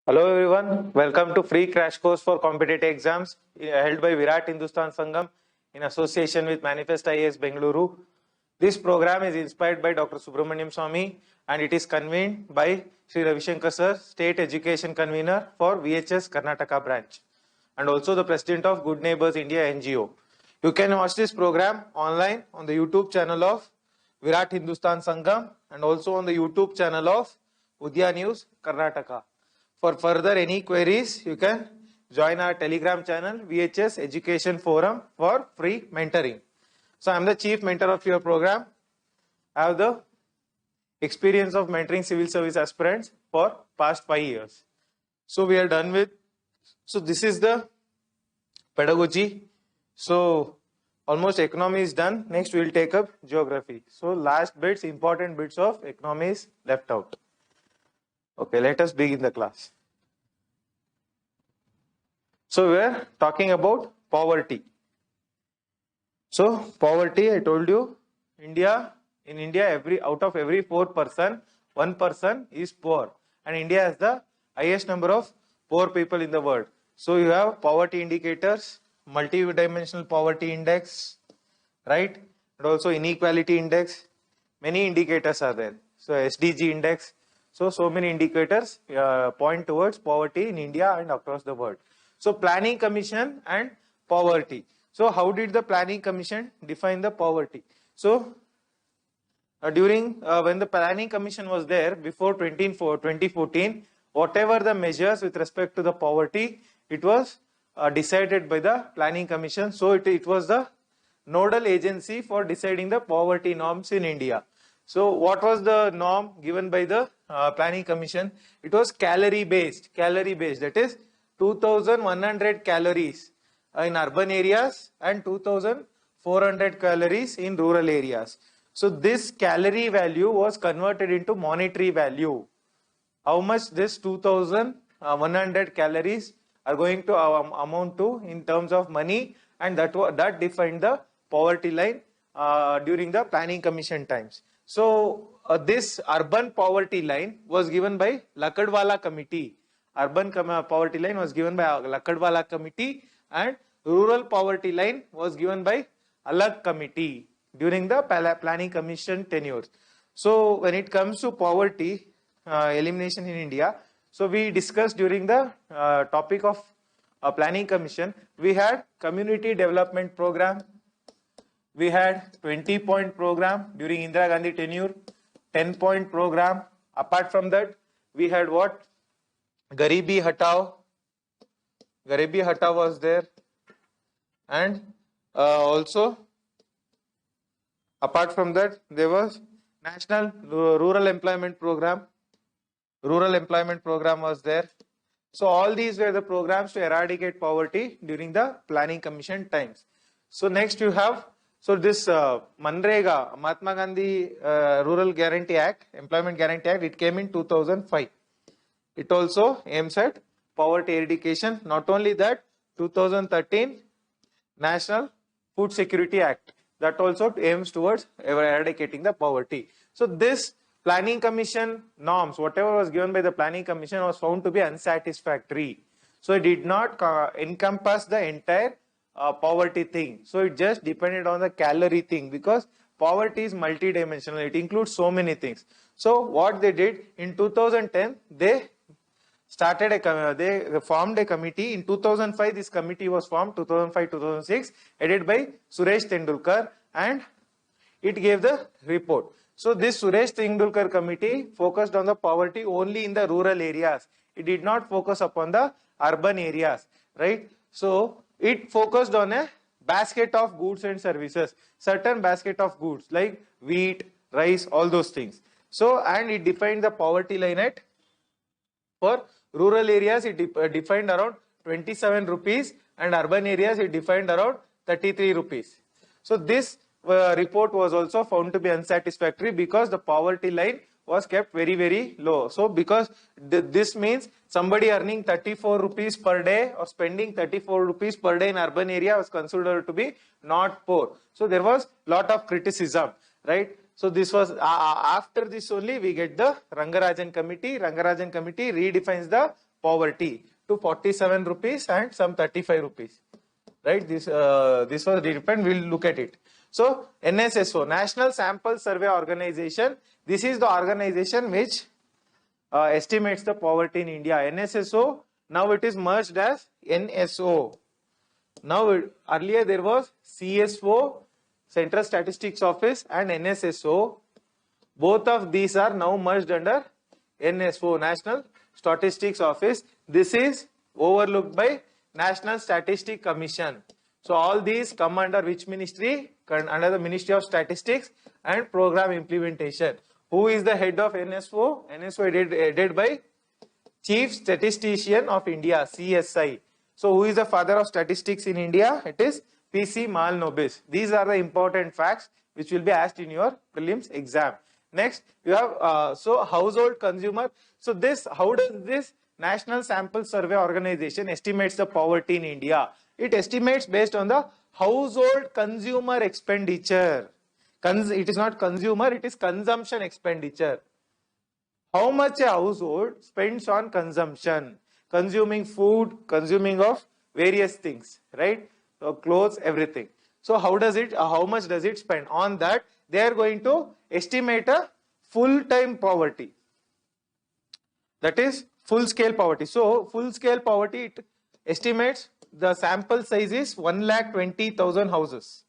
Hello everyone, welcome to free crash course for competitive exams held by Virat Hindustan Sangam in association with Manifest IAS Bengaluru. This program is inspired by Dr. Subramaniam Swamy and it is convened by Sri Ravishankar Sir, State Education Convener for VHS Karnataka branch and also the President of Good Neighbors India NGO. You can watch this program online on the YouTube channel of Virat Hindustan Sangam and also on the YouTube channel of Udya News Karnataka. For further any queries, you can join our Telegram channel VHS Education Forum for free mentoring. So I am the chief mentor of your program. I have the experience of mentoring civil service aspirants for past 5 years. So we are done with, so this is the pedagogy. So almost economy is done. Next we will take up geography. So last bits, important bits of economy is left out. Okay, let us begin the class. So we are talking about poverty. So poverty, I told you, in India, out of every 4 person, 1 person is poor. And India has the highest number of poor people in the world. So you have poverty indicators, multi-dimensional poverty index, right? And also inequality index. Many indicators are there. So SDG index. So many indicators point towards poverty in India and across the world. So Planning Commission and poverty. So how did the Planning Commission define the poverty? So during when the Planning Commission was there before 2014, whatever the measures with respect to the poverty, it was decided by the Planning Commission. So it was the nodal agency for deciding the poverty norms in India. So what was the norm given by the Planning Commission? It was calorie based, that is 2100 calories in urban areas and 2400 calories in rural areas. So this calorie value was converted into monetary value. How much this 2100 calories are going to amount to in terms of money, and that defined the poverty line during the Planning Commission times. So this urban poverty line was given by Lakadwala Committee. Urban poverty line was given by Lakadwala Committee, and rural poverty line was given by Alag Committee during the Planning Commission tenures. So when it comes to poverty elimination in India, so we discussed during the topic of Planning Commission, we had community development program, we had 20-point program during Indira Gandhi tenure, 10-point program. Apart from that, we had what? Garibi Hatao was there, and also apart from that there was National Rural Employment Program. Rural Employment Program was there. So all these were the programs to eradicate poverty during the Planning Commission times. So next you have, so this Manrega, Mahatma Gandhi Rural Guarantee Act, Employment Guarantee Act, it came in 2005. It also aims at poverty eradication. Not only that, 2013 National Food Security Act, that also aims towards eradicating the poverty. So this Planning Commission norms, whatever was given by the Planning Commission, was found to be unsatisfactory. So it did not encompass the entire poverty thing. So it just depended on the calorie thing, because poverty is multidimensional. It includes so many things. So what they did in 2010, they formed a committee. In 2005, this committee was formed, 2005-2006, headed by Suresh Tendulkar, and it gave the report. So this Suresh Tendulkar committee focused on the poverty only in the rural areas. It did not focus upon the urban areas, right? So it focused on a basket of goods and services, certain basket of goods like wheat, rice, all those things. So, and it defined the poverty line at, for rural areas it defined around 27 rupees, and urban areas it defined around 33 rupees. So this report was also found to be unsatisfactory because the poverty line was kept very, very low. So because this means somebody earning 34 rupees per day or spending 34 rupees per day in urban area was considered to be not poor. So there was lot of criticism, right? So this was after this only we get the Rangajan Committee. Rangajan Committee redefines the poverty to 47 rupees and some 35 rupees. Right? This was depend. We'll look at it. So NSSO, National Sample Survey Organization. This is the organization which estimates the poverty in India. NSSO, now it is merged as NSO. Now earlier there was CSO, Central Statistics Office, and NSSO. Both of these are now merged under NSO, National Statistics Office. This is overlooked by National Statistic Commission. So all these come under which ministry? Under the Ministry of Statistics and Program Implementation. Who is the head of NSO? NSO is headed by Chief Statistician of India, CSI. So who is the father of statistics in India? It is PC Mahalanobis. These are the important facts which will be asked in your prelims exam. Next, you have so household consumer. So this, how does this National Sample Survey Organization estimates the poverty in India? It estimates based on the household consumer expenditure. It is not consumer, it is consumption expenditure. How much a household spends on consumption, consuming food, consuming of various things, right? So clothes, everything. So how does it? How much does it spend on that? They are going to estimate a full-time poverty. That is full-scale poverty. So full-scale poverty, it estimates the sample size is 1,20,000 houses.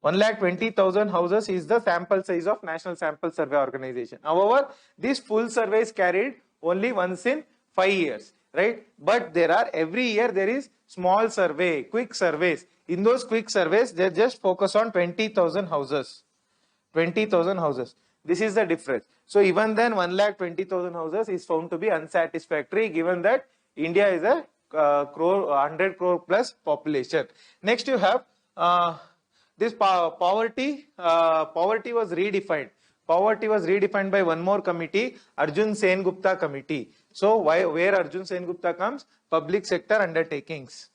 1,20,000 houses is the sample size of National Sample Survey Organization. However, this full survey is carried only once in 5 years, right? But there are, every year there is small survey, quick surveys. In those quick surveys, they just focus on 20,000 houses. 20,000 houses. This is the difference. So even then 1,20,000 houses is found to be unsatisfactory, given that India is a 100 crore plus population. Next you have this poverty. Poverty was redefined. Poverty was redefined by one more committee, Arjun Sen-Gupta Committee. So where Arjun Sen-Gupta comes? Public sector undertakings.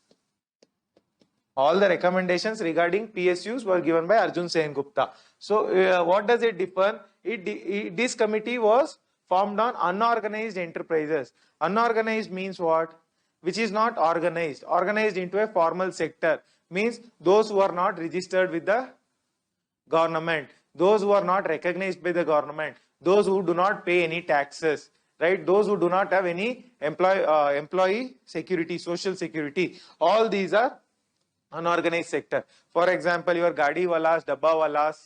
All the recommendations regarding PSUs were given by Arjun Sen-Gupta. So what does it define? This committee was formed on unorganized enterprises. Unorganized means what? Which is not organized. Organized into a formal sector means those who are not registered with the government, those who are not recognized by the government, those who do not pay any taxes, right? Those who do not have any employee security, social security. All these are unorganized sector. For example, your gadi walas, dabba walas,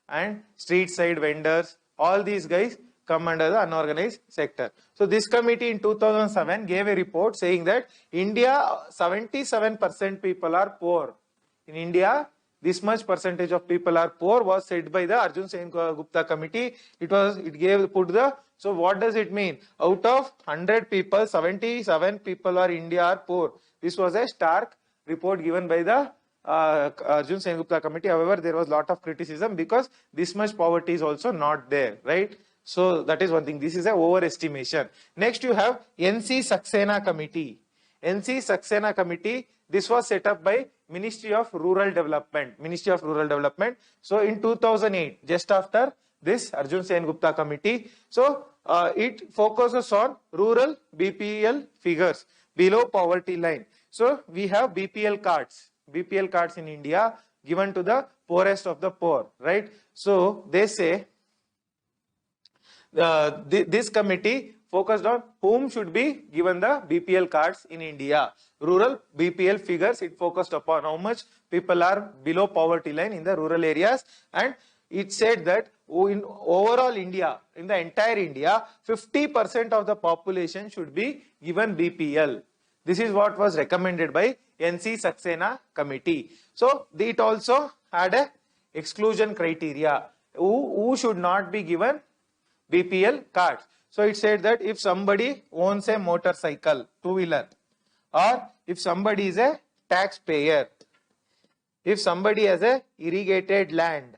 and street side vendors. All these guys come under the unorganized sector. So this committee in 2007 gave a report saying that India 77% people are poor. In India, this much percentage of people are poor was said by the Arjun Sen-Gupta committee. So what does it mean? Out of 100 people, 77 people are India are poor. This was a stark report given by the Arjun Sen-Gupta committee. However, there was a lot of criticism because this much poverty is also not there, right? So that is one thing. This is a overestimation. Next you have NC Saxena Committee. NC Saxena Committee, this was set up by Ministry of Rural Development. Ministry of Rural Development. So in 2008, just after this Arjun Sen-Gupta Committee, so it focuses on rural BPL figures below poverty line. So we have BPL cards in India given to the poorest of the poor, right? So they say this committee focused on whom should be given the BPL cards in India. Rural BPL figures, it focused upon how much people are below poverty line in the rural areas, and it said that in overall India, in the entire India, 50% of the population should be given BPL. This is what was recommended by NC Saxena Committee. So it also had a exclusion criteria. Who should not be given BPL cards? So it said that if somebody owns a motorcycle, two-wheeler, or if somebody is a taxpayer, if somebody has a irrigated land,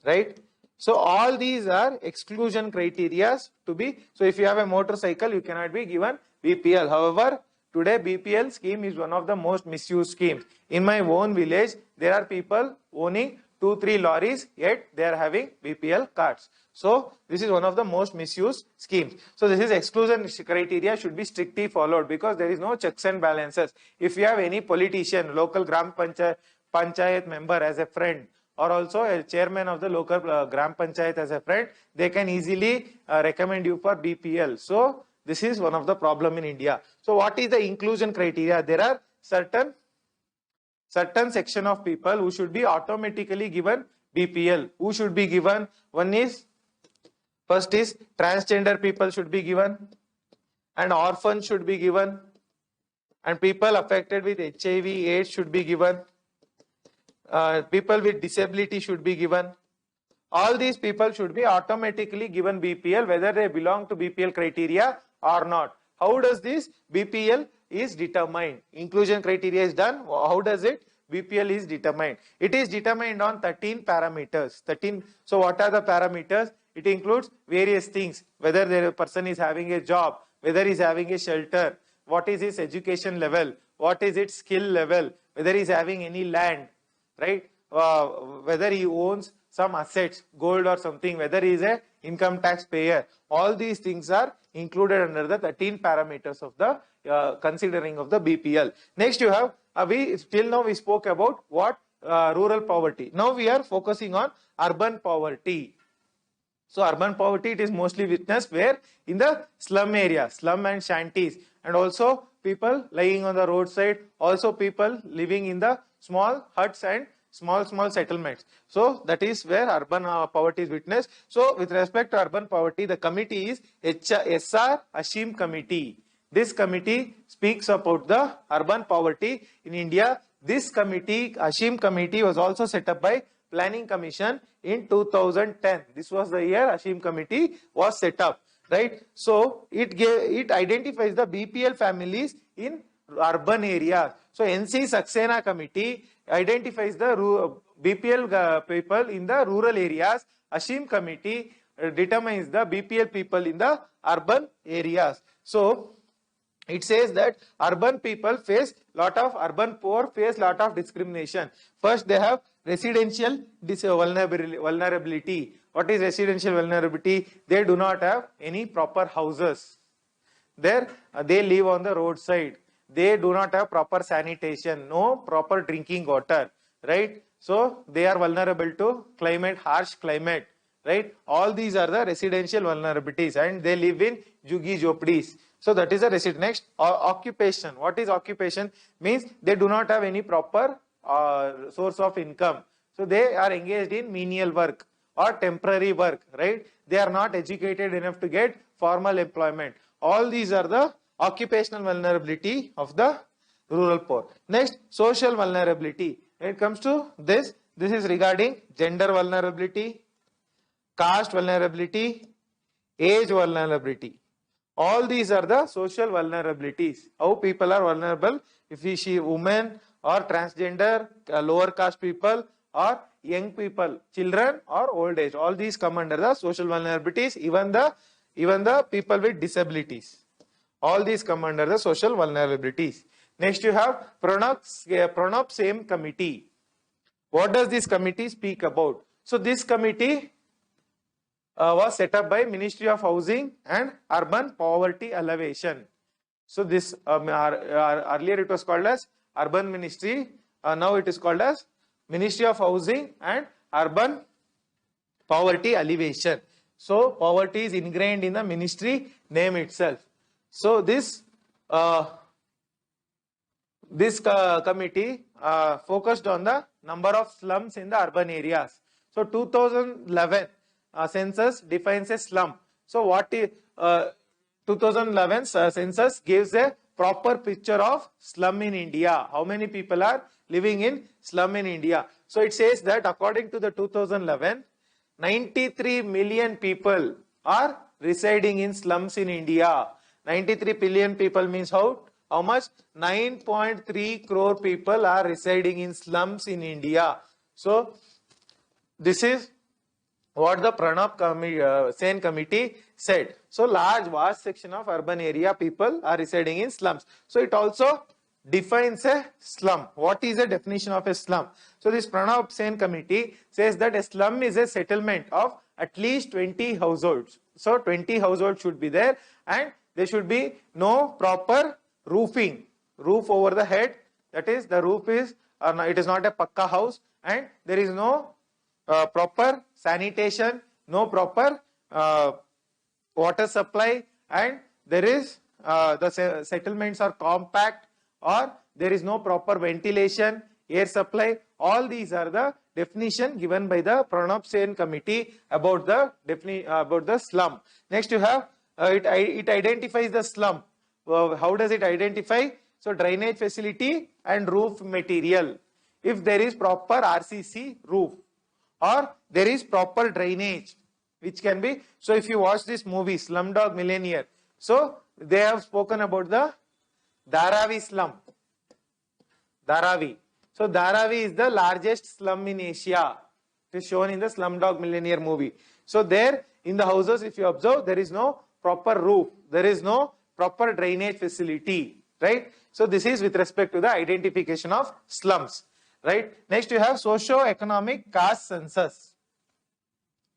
right? So all these are exclusion criteria to be. So if you have a motorcycle, you cannot be given BPL. However, today BPL scheme is one of the most misused schemes. In my own village, there are people owning 2-3 lorries, yet they are having BPL cards. So this is one of the most misused schemes. So this is exclusion criteria should be strictly followed, because there is no checks and balances. If you have any politician, local Gram Panchayat member as a friend, or also a chairman of the local Gram Panchayat as a friend, they can easily recommend you for BPL. So this is one of the problem in India. So what is the inclusion criteria? There are certain section of people who should be automatically given BPL. Who should be given? First is transgender people should be given, and orphans should be given, and people affected with HIV, AIDS should be given, people with disability should be given. All these people should be automatically given BPL, whether they belong to BPL criteria or not. How does this BPL is determined? Inclusion criteria is done. How does it? BPL is determined. It is determined on 13 parameters. 13. So what are the parameters? It includes various things, whether the person is having a job, whether he is having a shelter, what is his education level, what is its skill level, whether he is having any land, right? Whether he owns some assets, gold or something, whether he is a income tax payer. All these things are included under the 13 parameters of the considering of the BPL. Next you have, till now we spoke about what? Rural poverty. Now we are focusing on urban poverty. So urban poverty, it is mostly witnessed where? In the slum area, slum and shanties, and also people lying on the roadside, also people living in the small huts and small settlements. So that is where urban poverty is witnessed. So with respect to urban poverty, the committee is SR Ashim Committee. This committee speaks about the urban poverty in India. This committee, Ashim Committee, was also set up by Planning Commission in 2010. This was the year Ashim Committee was set up, right? So it identifies the BPL families in urban areas. So NC Saxena Committee identifies the BPL people in the rural areas. Ashim Committee determines the BPL people in the urban areas. So it says that urban people face urban poor face lot of discrimination. First they have residential vulnerability. What is residential vulnerability? They do not have any proper houses. There they live on the roadside. They do not have proper sanitation, no proper drinking water, right? So they are vulnerable to harsh climate, right? All these are the residential vulnerabilities, and they live in juggi jopdis. So that is a resident. Next, occupation. What is occupation? Means they do not have any proper source of income. So they are engaged in menial work or temporary work, right? They are not educated enough to get formal employment. All these are the occupational vulnerability of the rural poor. Next, social vulnerability. When it comes to this is regarding gender vulnerability, caste vulnerability, age vulnerability. All these are the social vulnerabilities. How people are vulnerable? If we see women or transgender, lower caste people or young people, children or old age. All these come under the social vulnerabilities. Even the people with disabilities. All these come under the social vulnerabilities. Next you have Pranab Same Committee. What does this committee speak about? So this committee was set up by Ministry of Housing and Urban Poverty Alleviation. So this earlier it was called as Urban Ministry. Now it is called as Ministry of Housing and Urban Poverty Alleviation. So poverty is ingrained in the ministry name itself. So this committee focused on the number of slums in the urban areas. So 2011 census defines a slum. So what is 2011 census gives a proper picture of slum in India. How many people are living in slum in India? So it says that according to the 2011, 93 million people are residing in slums in India. 93 billion people means how much? 9.3 crore people are residing in slums in India. So this is what the Pranab Sen Committee said. So vast section of urban area people are residing in slums. So it also defines a slum. What is the definition of a slum? So this Pranab Sen Committee says that a slum is a settlement of at least 20 households. So 20 households should be there, and there should be no proper roofing, roof over the head. That is, the roof is, it is not a pakka house, and there is no proper sanitation, no proper water supply, and there is the settlements are compact, or there is no proper ventilation, air supply. All these are the definition given by the Pranab Sen Committee about the slum. Next you have it identifies the slum. How does it identify? So drainage facility and roof material. If there is proper RCC roof, or there is proper drainage, which can be, so if you watch this movie Slumdog Millionaire, so they have spoken about the Dharavi slum. Dharavi. So Dharavi is the largest slum in Asia. It is shown in the Slumdog Millionaire movie. So there in the houses, if you observe, there is no proper roof, there is no proper drainage facility, right? So this is with respect to the identification of slums, right? Next you have socio-economic caste census.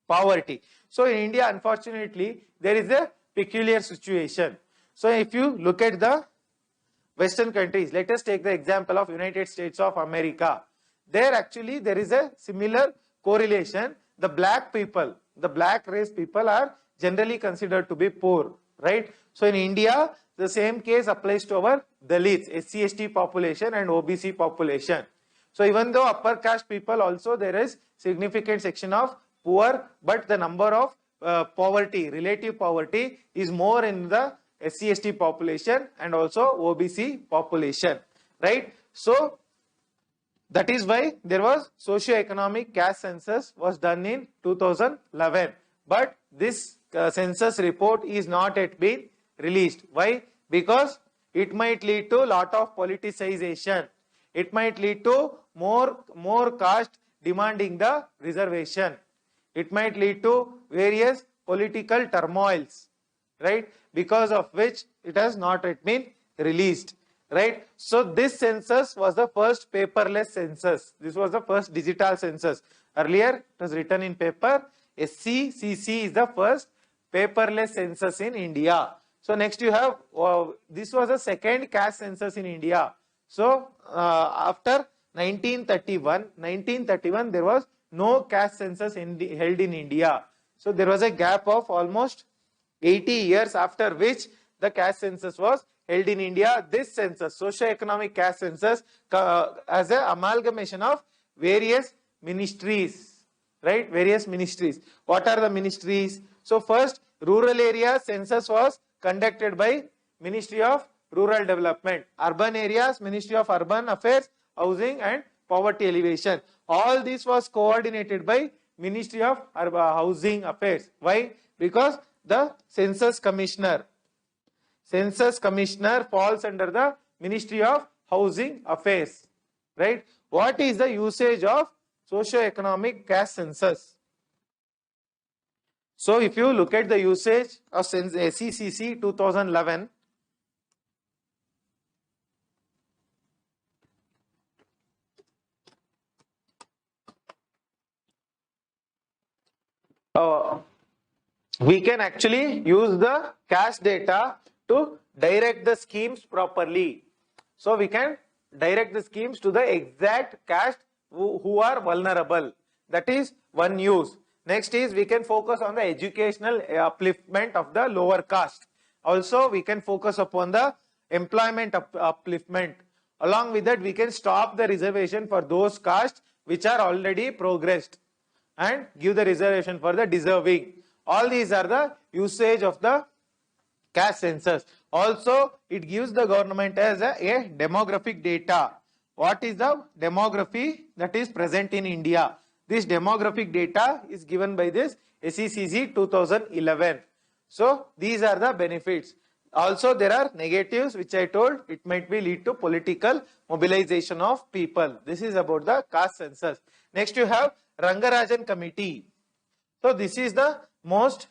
Poverty. So in India, unfortunately, there is a peculiar situation. So if you look at the Western countries, let us take the example of United States of America. There actually there is a similar correlation. The black people, the black race people are generally considered to be poor, right? So in India, the same case applies to our Dalits, SC/ST population and OBC population. So even though upper caste people also, there is significant section of poor, but the number of poverty, relative poverty is more in the SC/ST population and also OBC population, right? So that is why there was socio-economic caste census was done in 2011, but this census report is not yet been released. Why? Because it might lead to lot of politicization. It might lead to more caste demanding the reservation. It might lead to various political turmoils, right? Because of which it has not yet been released, right? So this census was the first paperless census. This was the first digital census. Earlier it was written in paper. SCCC is the first paperless census in India. So next you have, this was the second caste census in India. So after 1931 there was no caste census held in India. So there was a gap of almost 80 years, after which the caste census was held in India. This census, socio-economic caste census, as an amalgamation of various ministries, right? Various ministries. What are the ministries? So first, rural area census was conducted by Ministry of Rural Development. Urban areas, Ministry of Urban Affairs, Housing and Poverty Alleviation. All this was coordinated by Ministry of Housing Affairs. Why? Because the Census Commissioner falls under the Ministry of Housing Affairs, right? What is the usage of socio-economic caste census? So if you look at the usage of SCCC 2011, we can actually use the caste data to direct the schemes properly. So we can direct the schemes to the exact caste who are vulnerable. That is one use. Next is we can focus on the educational upliftment of the lower caste. Also we can focus upon the employment upliftment. Along with that, we can stop the reservation for those castes which are already progressed and give the reservation for the deserving. All these are the usage of the caste census. Also, it gives the government as a demographic data. What is the demography that is present in India? This demographic data is given by this SCCC 2011. So, these are the benefits. Also, there are negatives which I told. It might be lead to political mobilization of people. This is about the caste census. Next, you have Rangajan Committee. So, this is the most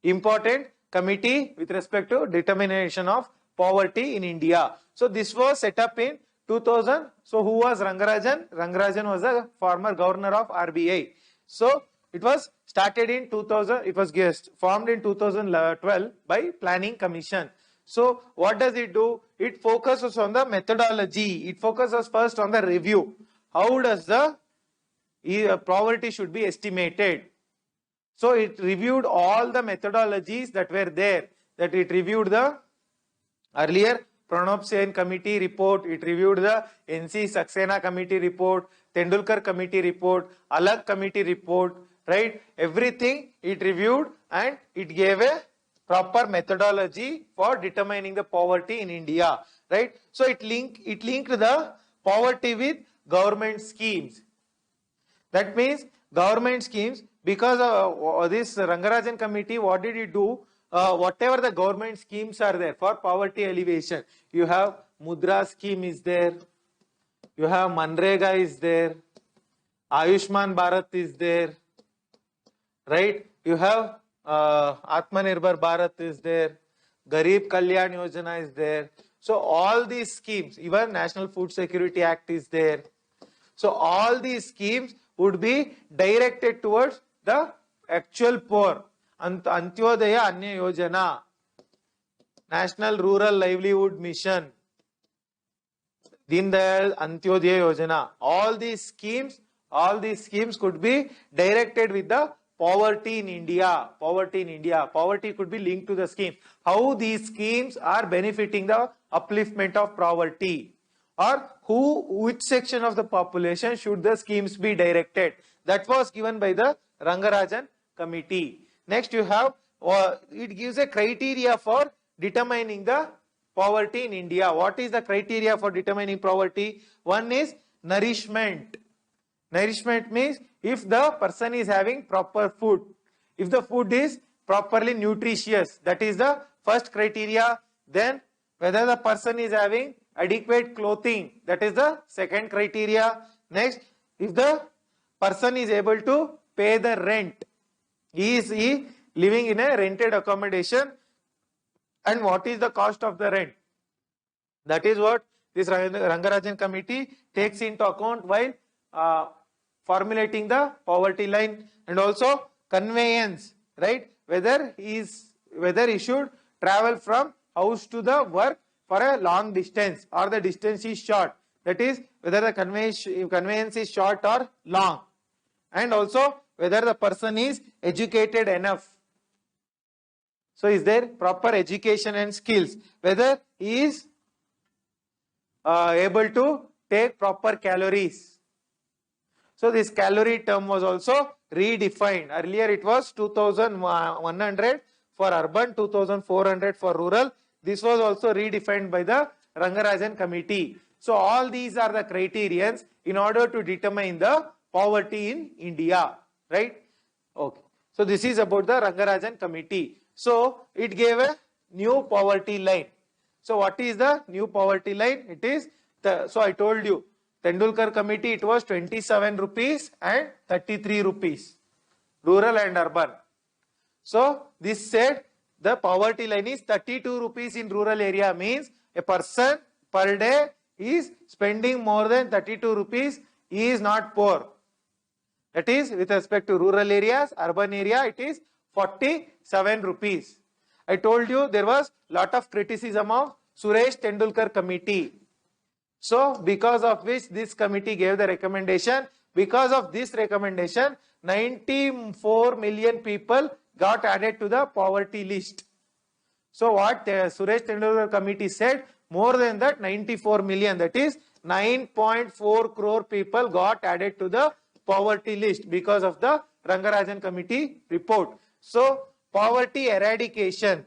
important committee with respect to determination of poverty in India. So this was set up in 2000. So who was Rangarajan? Rangarajan was the former governor of RBI. So it was started in 2000. It was formed in 2012 by Planning Commission. So what does it do? It focuses on the methodology. It focuses first on the review. How does the poverty should be estimated? So it reviewed all the methodologies that were there. That it reviewed the earlier Pradhan Committee report, it reviewed the NC Saxena Committee report, Tendulkar Committee report, Alag Committee report, right? Everything it reviewed and it gave a proper methodology for determining the poverty in India, right? So it linked the poverty with government schemes. That means government schemes, because of this Rangarajan Committee, what did it do? Whatever the government schemes are there for poverty alleviation, you have Mudra scheme is there, you have Manrega is there, Ayushman Bharat is there, right? You have Atmanirbhar Bharat is there, Garib Kalyan Yojana is there. So all these schemes, even National Food Security Act is there. So all these schemes would be directed towards the actual poor. Antyodaya Anya Yojana, National Rural Livelihood Mission, Deen Dayal Antyodaya Yojana. All these schemes could be directed with the poverty in India. Poverty in India. Poverty could be linked to the scheme. How these schemes are benefiting the upliftment of poverty, or which section of the population should the schemes be directed. That was given by the Rangarajan Committee. Next you have, it gives a criteria for determining the poverty in India. What is the criteria for determining poverty? One is nourishment. Nourishment means if the person is having proper food, if the food is properly nutritious, that is the first criteria. Then whether the person is having adequate clothing, that is the second criteria. Next, if the person is able to pay the rent, is he living in a rented accommodation, and what is the cost of the rent? That is what this Rangarajan Committee takes into account while formulating the poverty line. And also conveyance, right? Whether he should travel from house to the work for a long distance or the distance is short. That is whether the conveyance is short or long. And also whether the person is educated enough. So is there proper education and skills? Whether he is able to take proper calories. So this calorie term was also redefined. Earlier it was 2100 for urban, 2400 for rural. This was also redefined by the Rangarajan Committee. So all these are the criterions in order to determine the poverty in India, right? Okay. So this is about the Rangarajan Committee. So it gave a new poverty line. So what is the new poverty line? It is so I told you, Tendulkar Committee, it was 27 rupees and 33 rupees, rural and urban. So this said the poverty line is 32 rupees in rural area, means a person per day is spending more than 32 rupees, he is not poor. That is with respect to rural areas. Urban area it is 47 rupees. I told you there was lot of criticism of Suresh Tendulkar Committee. So because of which this committee gave the recommendation, because of this recommendation 94 million people got added to the poverty list. So what Suresh Tendulkar Committee said, more than that 94 million, that is 9.4 crore people got added to the poverty list because of the Rangarajan Committee report. So poverty eradication.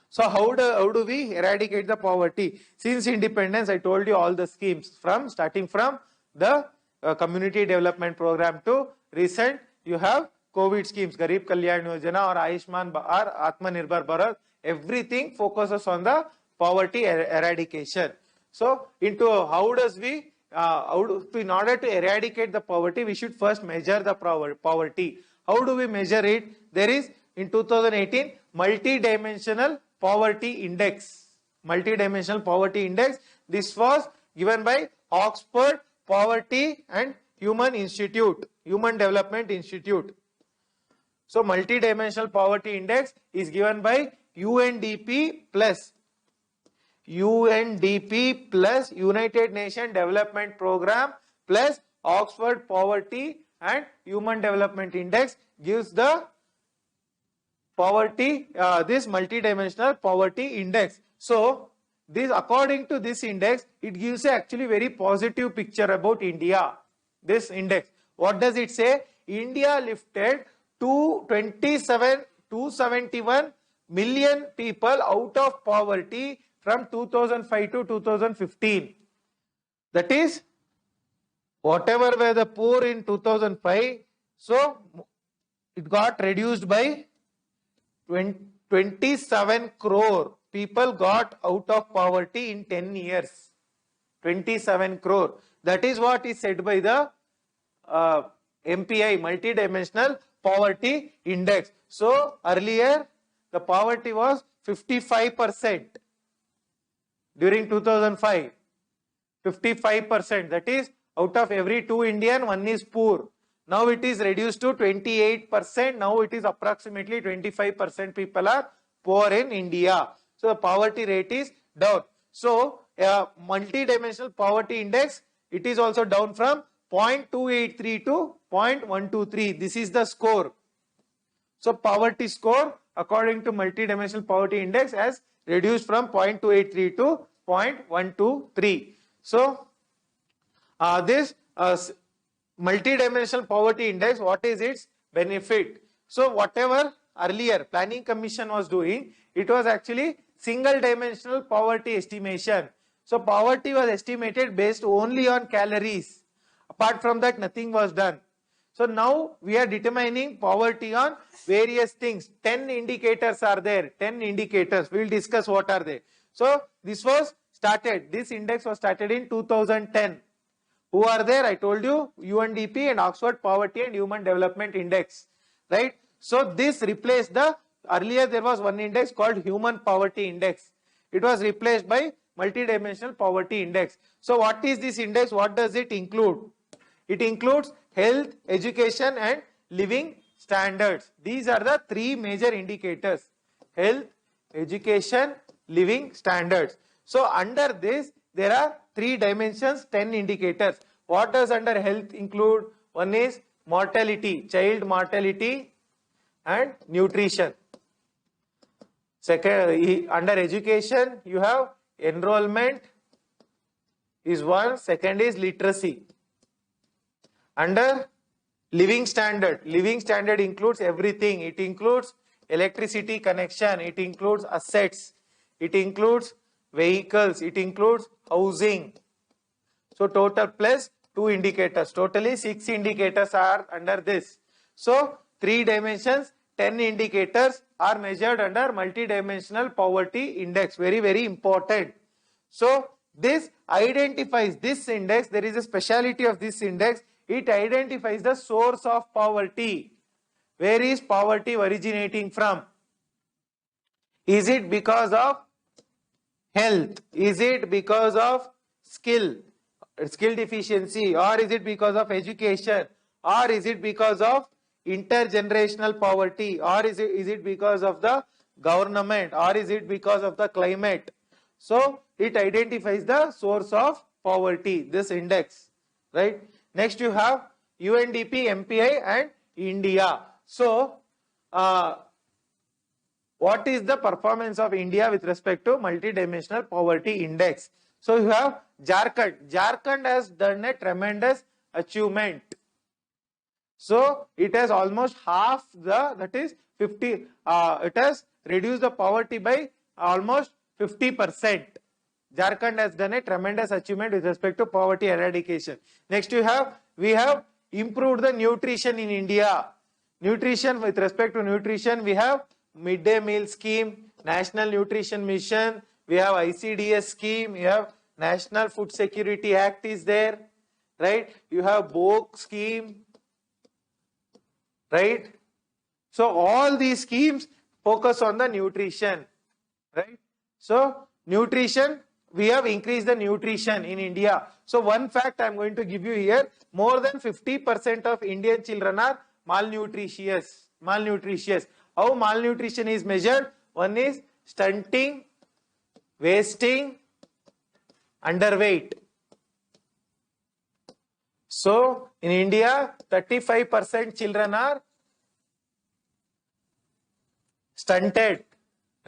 So how do we eradicate the poverty? Since independence, I told you all the schemes starting from the community development program to recent you have COVID schemes, Garib Kalyan Yojana or Ayushman or Atmanirbhar Bharat. Everything focuses on the poverty eradication. So into how does we in order to eradicate the poverty, we should first measure the poverty. How do we measure it? There is in 2018 multi-dimensional Poverty Index. Multidimensional Poverty Index. This was given by Oxford Poverty and Human Development Institute. So multidimensional poverty index is given by UNDP plus United Nations Development Program plus Oxford Poverty and Human Development Index gives the poverty, this multidimensional poverty index. So this, according to this index, it gives a actually very positive picture about India. This index, what does it say? India lifted 271 million people out of poverty from 2005 to 2015. That is, whatever were the poor in 2005, so it got reduced by 27 crore people got out of poverty in 10 years. 27 crore. That is what is said by the MPI, Multidimensional Poverty Index. So earlier the poverty was 55% during 2005. 55%. That is, out of every 2 Indian, 1 is poor. Now it is reduced to 28%. Now it is approximately 25% people are poor in India. So the poverty rate is down. So multidimensional poverty index, it is also down from 0.283 to 0.123. This is the score. So poverty score according to multidimensional poverty index has reduced from 0.283 to 0.123. So this multidimensional poverty index, what is its benefit? So whatever earlier planning commission was doing, it was actually single dimensional poverty estimation. So poverty was estimated based only on calories. Apart from that, nothing was done. So now we are determining poverty on various things. 10 indicators are there. 10 indicators. We will discuss what are they. So this was started. This index was started in 2010. Who are there? I told you, UNDP and Oxford Poverty and Human Development Index. Right? So this replaced the, earlier there was one index called Human Poverty Index. It was replaced by Multidimensional Poverty Index. So what is this index? What does it include? It includes health, education and living standards. These are the 3 major indicators. Health, education, living standards. So under this, there are 3 dimensions, 10 indicators. What does under health include? One is mortality, child mortality and nutrition. Second, under education, you have enrollment is one. Second is literacy. Under living standard includes everything. It includes electricity connection, it includes assets, it includes vehicles, it includes housing. So total plus 2 indicators. Totally 6 indicators are under this. So 3 dimensions, 10 indicators are measured under multidimensional poverty index. Very, very important. So this identifies this index. There is a speciality of this index. It identifies the source of poverty. Where is poverty originating from? Is it because of health? Is it because of skill deficiency? Or is it because of education? Or is it because of intergenerational poverty? Or is it because of the government? Or is it because of the climate? So it identifies the source of poverty, this index, right? Next you have UNDP, MPI and India. So what is the performance of India with respect to multidimensional poverty index? So you have Jharkhand. Jharkhand has done a tremendous achievement. So it has almost half the, that is 50, it has reduced the poverty by almost 50%. Jharkhand has done a tremendous achievement with respect to poverty eradication. Next we have improved the nutrition in India. Nutrition, with respect to nutrition, we have midday meal scheme, National Nutrition Mission, we have ICDS scheme, you have National Food Security Act is there, right? You have BOK scheme, right? So all these schemes focus on the nutrition, right? So nutrition, we have increased the nutrition in India. So one fact I am going to give you here, more than 50% of Indian children are malnutritious. How malnutrition is measured? One is stunting, wasting, underweight. So in India, 35% children are stunted,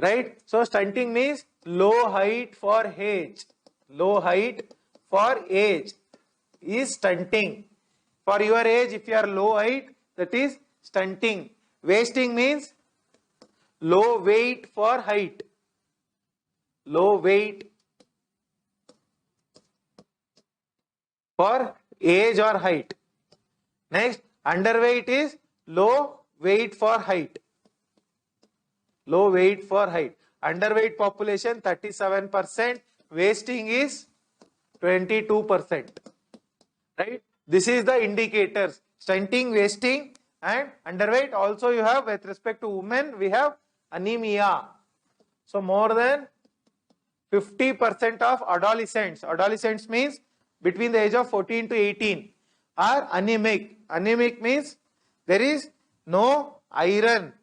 right? So stunting means low height for age. Low height for age is stunting. For your age, if you are low height, that is stunting. Wasting means low weight for height. Low weight for age or height. Next, underweight is low weight for height. Low weight for height. Underweight population 37%. Wasting is 22%. Right? This is the indicators. Stunting, wasting and underweight. Also you have, with respect to women, we have anemia. So more than 50% of adolescents. Adolescents means between the age of 14 to 18 are anemic. Anemic means there is no iron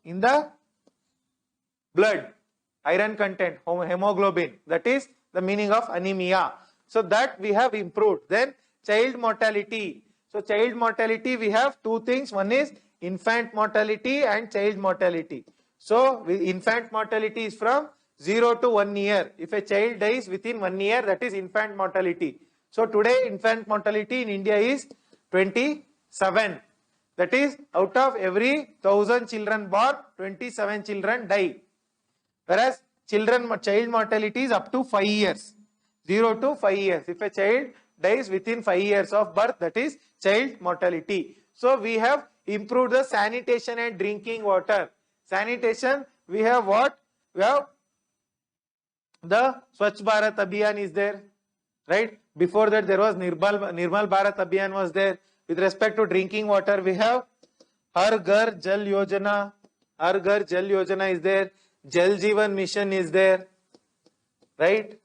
in the blood, iron content, hemoglobin. That is the meaning of anemia. So that we have improved. Then child mortality. So child mortality, we have two things. One is infant mortality and child mortality. So infant mortality is from 0 to 1 year. If a child dies within 1 year, that is infant mortality. So today infant mortality in India is 27. That is, out of every 1,000 children born, 27 children die. Whereas child mortality is up to 5 years. 0 to 5 years. If a child dies within 5 years of birth, that is child mortality. So we have improved the sanitation and drinking water. Sanitation, we have what? We have the Swachh Bharat Abhiyan is there, right? Before that there was Nirmal Bharat Abhiyan was there. With respect to drinking water, we have Har Ghar Jal Yojana. Har Ghar Jal Yojana is there. Jal Jeevan Mission is there, right?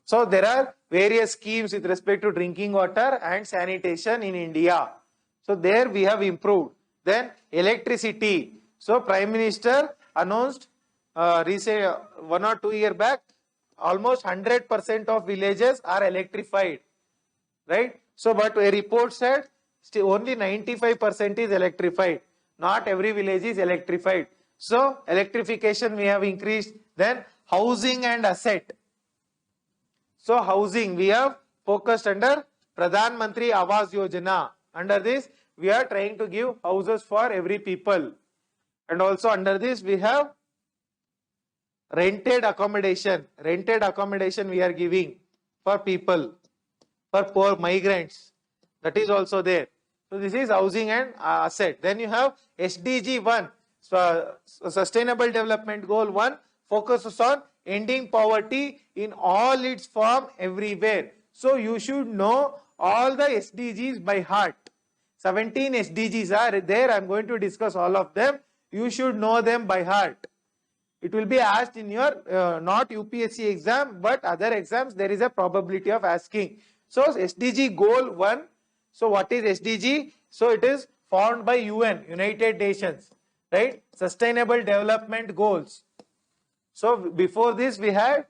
So there are various schemes with respect to drinking water and sanitation in India. So there we have improved. Then electricity. So Prime Minister announced recently 1 or 2 years back, almost 100% of villages are electrified, right? So but a report said still only 95% is electrified. Not every village is electrified. So electrification we have increased. Then housing and asset. So housing we have focused under Pradhan Mantri Awas Yojana. Under this we are trying to give houses for every people. And also under this we have rented accommodation. Rented accommodation we are giving for people, for poor migrants. That is also there. So this is housing and asset. Then you have SDG 1. So Sustainable Development Goal 1 focuses on ending poverty in all its form everywhere. So you should know all the SDGs by heart. 17 SDGs are there. I am going to discuss all of them. You should know them by heart. It will be asked in your not UPSC exam but other exams. There is a probability of asking. So SDG Goal 1. So what is SDG? So it is formed by UN, United Nations, right? Sustainable Development Goals. So before this we had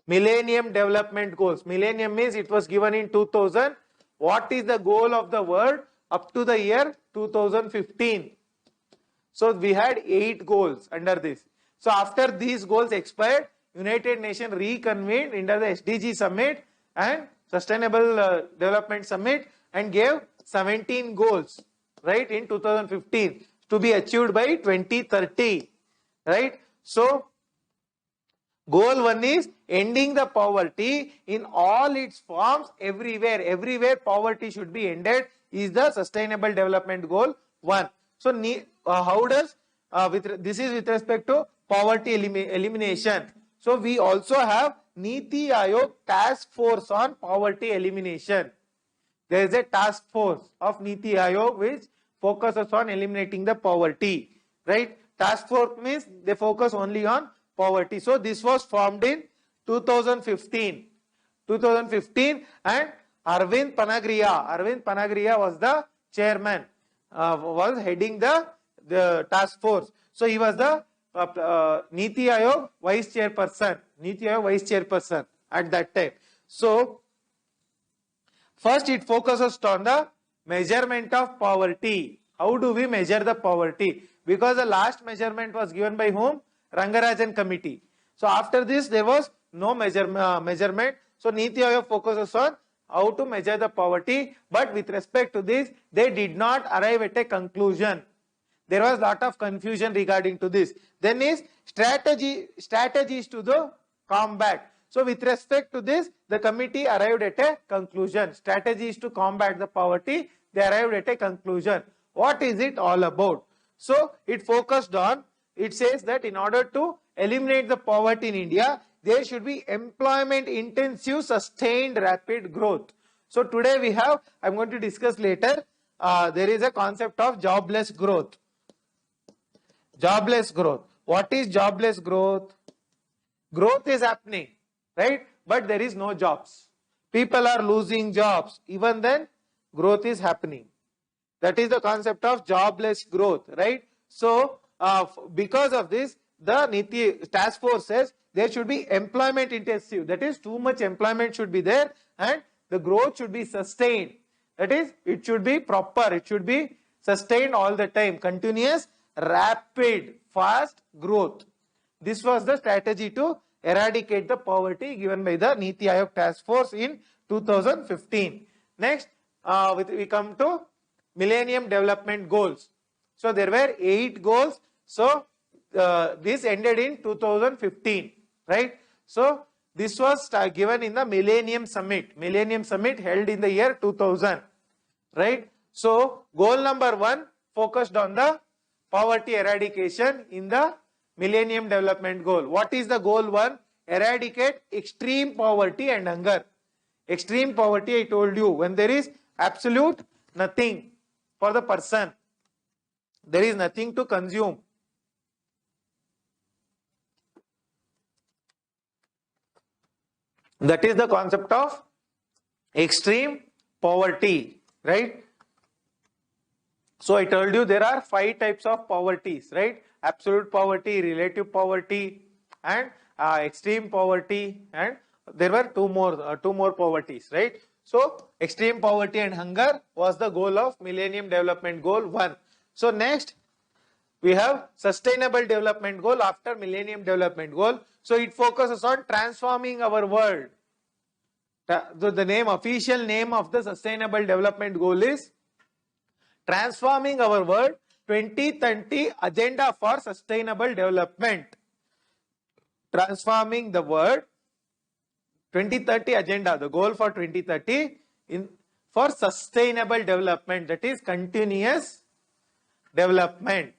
Millennium Development Goals. Millennium means it was given in 2000. What is the goal of the world up to the year 2015? So we had 8 goals under this. So after these goals expired, United Nations reconvened under the SDG Summit and Sustainable Development Summit and gave 17 goals, right, in 2015 to be achieved by 2030, right? So goal 1 is ending the poverty in all its forms everywhere. Everywhere poverty should be ended is the Sustainable Development Goal 1. So how does this is with respect to poverty elimination. So we also have Niti Aayog Task Force on Poverty Elimination. There is a task force of Niti Aayog which focuses on eliminating the poverty, right? task force means they focus only on poverty. So this was formed in 2015. 2015, and Arvind Panagriya was the chairman, was heading the task force. So he was the Niti Aayog vice chairperson at that time. So first it focuses on the measurement of poverty. How do we measure the poverty? Because the last measurement was given by whom? Rangajan Committee. So after this there was no measurement. So Niti Aayog focuses on how to measure the poverty, but with respect to this, they did not arrive at a conclusion. There was a lot of confusion regarding to this. Then is strategies to the combat. So with respect to this, the committee arrived at a conclusion. Strategies to combat the poverty, they arrived at a conclusion. What is it all about? So it focused on, it says that in order to eliminate the poverty in India, there should be employment intensive, sustained, rapid growth. So today we have, I'm going to discuss later, there is a concept of jobless growth. Jobless growth. What is jobless growth? Growth is happening, right? But there is no jobs. People are losing jobs. Even then, growth is happening. That is the concept of jobless growth, right? So, because of this, the Niti task force says there should be employment intensive. That is, too much employment should be there, and the growth should be sustained. That is, it should be proper. It should be sustained all the time. Continuous, rapid, fast growth. This was the strategy to eradicate the poverty given by the Niti Aayog task force in 2015. Next, we come to Millennium Development Goals. So there were 8 goals. So this ended in 2015, right? So this was given in the Millennium Summit. Millennium Summit held in the year 2000, right? So goal number 1 focused on the poverty eradication in the Millennium Development Goal. What is the goal 1? Eradicate extreme poverty and hunger. Extreme poverty, I told you, when there is absolute nothing for the person, there is nothing to consume. That is the concept of extreme poverty, right? So I told you there are 5 types of poverties, right? Absolute poverty, relative poverty, and extreme poverty, and there were two more poverties, right? So extreme poverty and hunger was the goal of Millennium Development Goal 1. So next we have Sustainable Development Goal after Millennium Development Goal. So it focuses on transforming our world. The official name of the Sustainable Development Goal is Transforming Our World 2030 Agenda for Sustainable Development. Transforming the world 2030 agenda, the goal for 2030 for sustainable development, that is continuous development.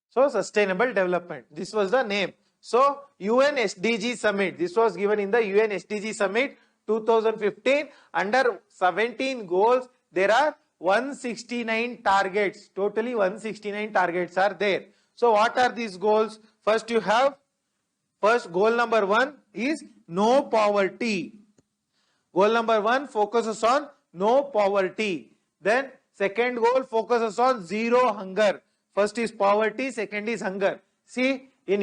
So sustainable development, this was the name. So UN SDG Summit, this was given in the UN SDG Summit 2015. Under 17 goals, there are 169 targets. Totally 169 targets are there. So what are these goals? First you have, goal number 1 is no poverty. Goal number 1 focuses on no poverty. Then second goal focuses on zero hunger. First is poverty, second is hunger. See, in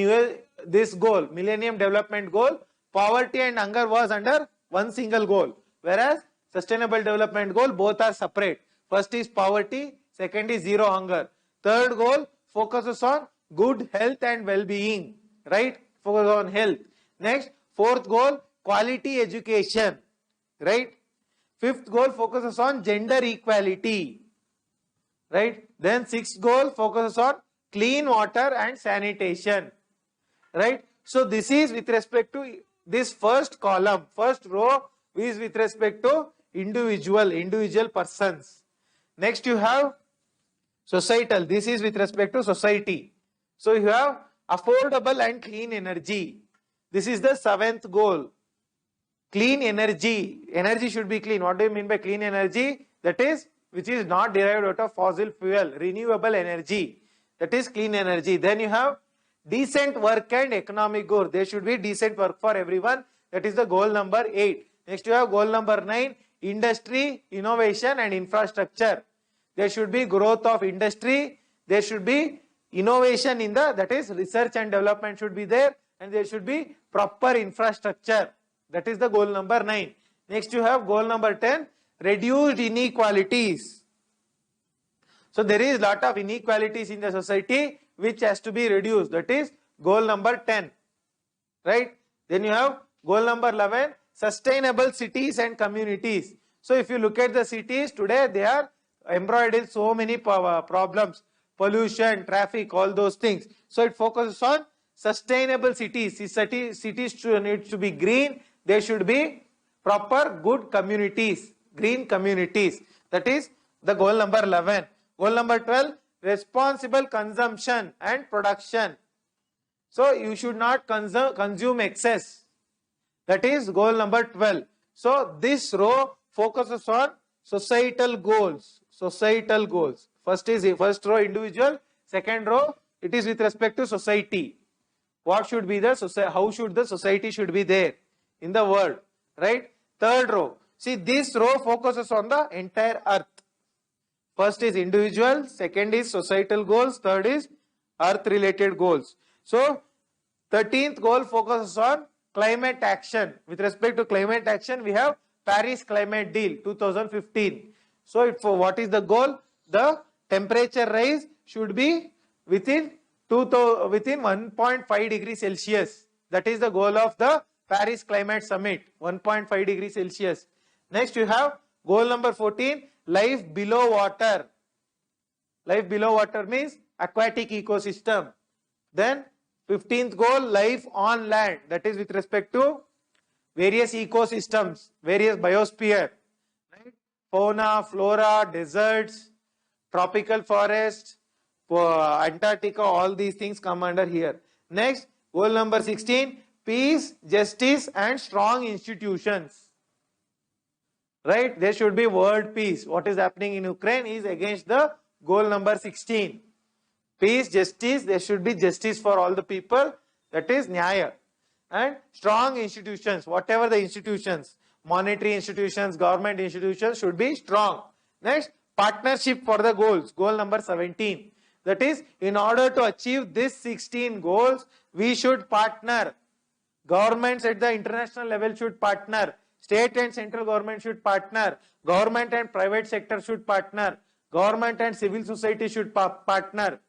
this goal, Millennium Development Goal, poverty and hunger was under one single goal, whereas Sustainable Development Goal, both are separate. First is poverty, second is zero hunger. Third goal focuses on good health and well-being, right? Focus on health. Next, fourth goal, quality education, right? Fifth goal focuses on gender equality, right? Then sixth goal focuses on clean water and sanitation, right? So this is with respect to this first column. First row is with respect to individual persons. Next you have societal. This is with respect to society. So you have affordable and clean energy. This is the seventh goal. Clean energy. Energy should be clean. What do you mean by clean energy? That is, which is not derived out of fossil fuel, renewable energy. that is clean energy. Then you have decent work and economic growth. There should be decent work for everyone. That is the goal number 8. Next you have goal number 9, industry, innovation and infrastructure. There should be growth of industry. There should be innovation in the, that is research and development should be there, and there should be proper infrastructure. That is the goal number 9. Next you have goal number 10, reduced inequalities. So there is lot of inequalities in the society which has to be reduced. That is goal number 10. Right? Then you have goal number 11, sustainable cities and communities. So if you look at the cities today, they are embroiled in so many problems, pollution, traffic, all those things. So it focuses on sustainable cities. Cities need to be green. There should be proper good communities, green communities. That is the goal number 11. Goal number 12, responsible consumption and production. So you should not consume excess. That is goal number 12. So this row focuses on societal goals. Societal goals. First row individual. Second row it is with respect to society. What should be the society? How should the society should be there in the world? Right. Third row. See, this row focuses on the entire earth. First is individual. Second is societal goals. Third is earth related goals. So 13th goal focuses on climate action. With respect to climate action, we have Paris Climate Deal 2015. So what is the goal? The temperature rise should be within 1.5 degrees Celsius. That is the goal of the Paris Climate Summit, 1.5 degrees Celsius. Next you have goal number 14, life below water. Life below water means aquatic ecosystem. Then 15th goal, life on land. That is with respect to various ecosystems, various biosphere. Right? Fauna, flora, deserts, tropical forests, Antarctica, all these things come under here. Next, goal number 16, peace, justice and strong institutions. Right? There should be world peace. What is happening in Ukraine is against the goal number 16. Peace, justice, there should be justice for all the people. That is Nyaya. And strong institutions, whatever the institutions, monetary institutions, government institutions should be strong. Next, partnership for the goals, goal number 17. That is, in order to achieve this 16 goals, we should partner. Governments at the international level should partner. State and central government should partner. Government and private sector should partner. Government and civil society should partner.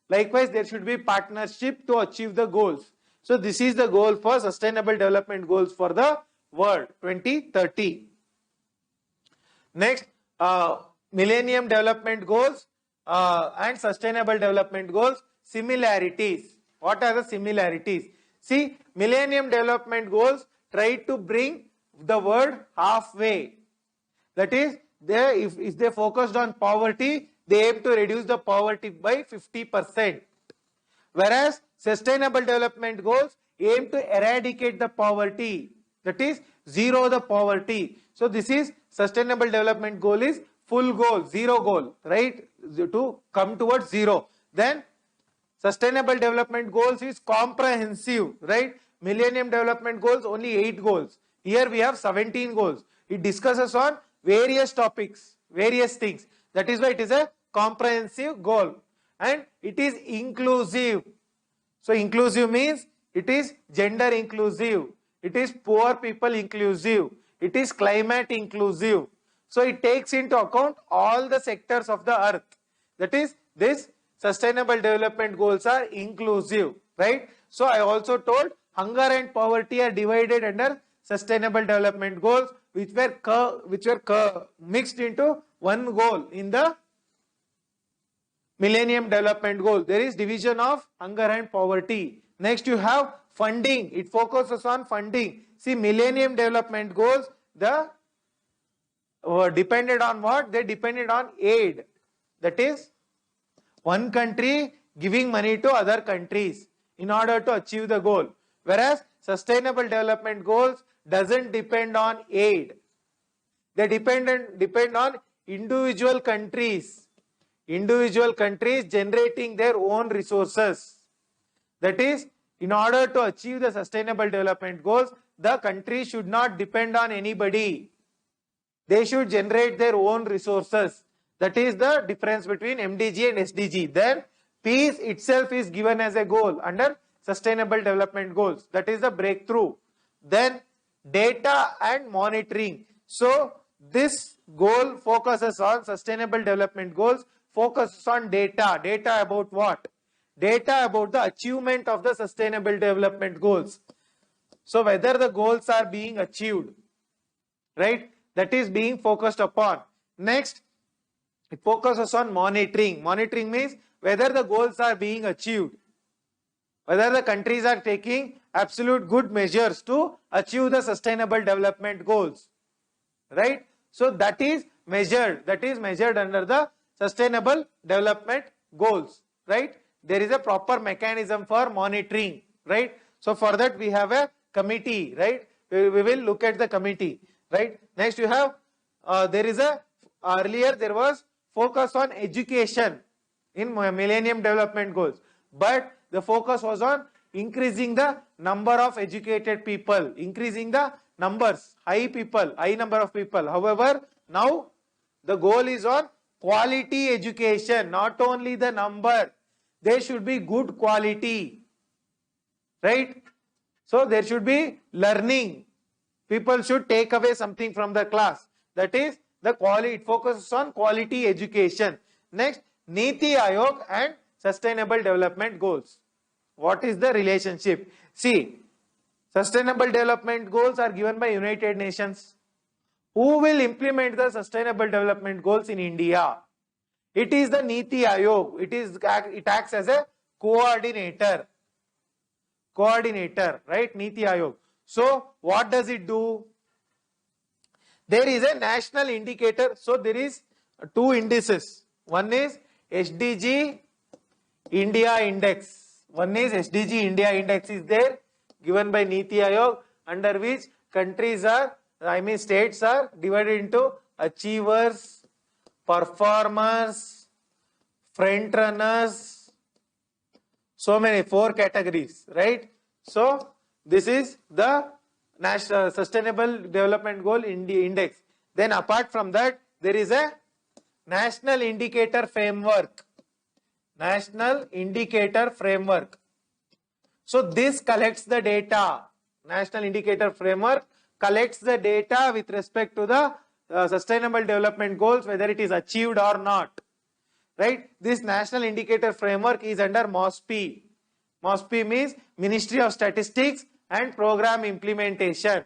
Likewise, there should be partnership to achieve the goals. So this is the goal for sustainable development goals for the world 2030. Next, Millennium Development Goals and Sustainable Development Goals, similarities. What are the similarities? See, Millennium Development Goals try to bring the world halfway. That is, if they focused on poverty, they aim to reduce the poverty by 50%. Whereas Sustainable Development Goals aim to eradicate the poverty. That is, zero the poverty. So this is Sustainable Development Goal is full goal, zero goal, right? To come towards zero. Then Sustainable Development Goals is comprehensive, right? Millennium Development Goals only 8 goals. Here we have 17 goals. It discusses on various topics, various things. That is why it is a comprehensive goal. And it is inclusive. So inclusive means it is gender inclusive. It is poor people inclusive. It is climate inclusive. So it takes into account all the sectors of the earth. That is, this sustainable development goals are inclusive, right? So I also told hunger and poverty are divided under sustainable development goals, which were mixed into one goal in the Millennium Development Goal. There is division of hunger and poverty. Next you have funding. It focuses on funding. See, Millennium Development Goals, depended on what? They depended on aid. That is, one country giving money to other countries in order to achieve the goal. Whereas Sustainable Development Goals doesn't depend on aid. They depend on individual countries. Individual countries generating their own resources. That is, in order to achieve the sustainable development goals, the country should not depend on anybody. They should generate their own resources. That is the difference between MDG and SDG. Then peace itself is given as a goal under sustainable development goals. That is the breakthrough. Then data and monitoring. So this goal focuses on sustainable development goals, focuses on data. Data about what? Data about the achievement of the sustainable development goals. So whether the goals are being achieved, right? That is being focused upon. Next, it focuses on monitoring. Monitoring means whether the goals are being achieved, whether the countries are taking absolute good measures to achieve the sustainable development goals, right? So that is measured under the sustainable development goals, right? There is a proper mechanism for monitoring, right? So for that we have a committee, right? We will look at the committee, right? Next you have, earlier there was focus on education in Millennium Development Goals, but the focus was on increasing the number of educated people, increasing the numbers, high number of people. However, now the goal is on quality education, not only the number, there should be good quality, right? So there should be learning. People should take away something from the class. That is the quality. It focuses on quality education. Next, Niti Aayog and Sustainable Development Goals. What is the relationship? See, Sustainable Development Goals are given by United Nations. Who will implement the Sustainable Development Goals in India? It is the Niti Aayog. It acts as a coordinator, right? Niti Aayog. So what does it do? There is a national indicator. So there is two indices. One is SDG India Index. One is SDG India Index is there, given by Niti Aayog, under which states are divided into achievers, performers, front runners, so many, 4 categories, right? So this is the National Sustainable Development Goal Index. Then apart from that, there is a National Indicator Framework. National Indicator Framework. So this collects the data. National Indicator Framework collects the data with respect to the Sustainable Development Goals, whether it is achieved or not. Right? This National Indicator Framework is under MOSPI. MOSPI means Ministry of Statistics and Program Implementation.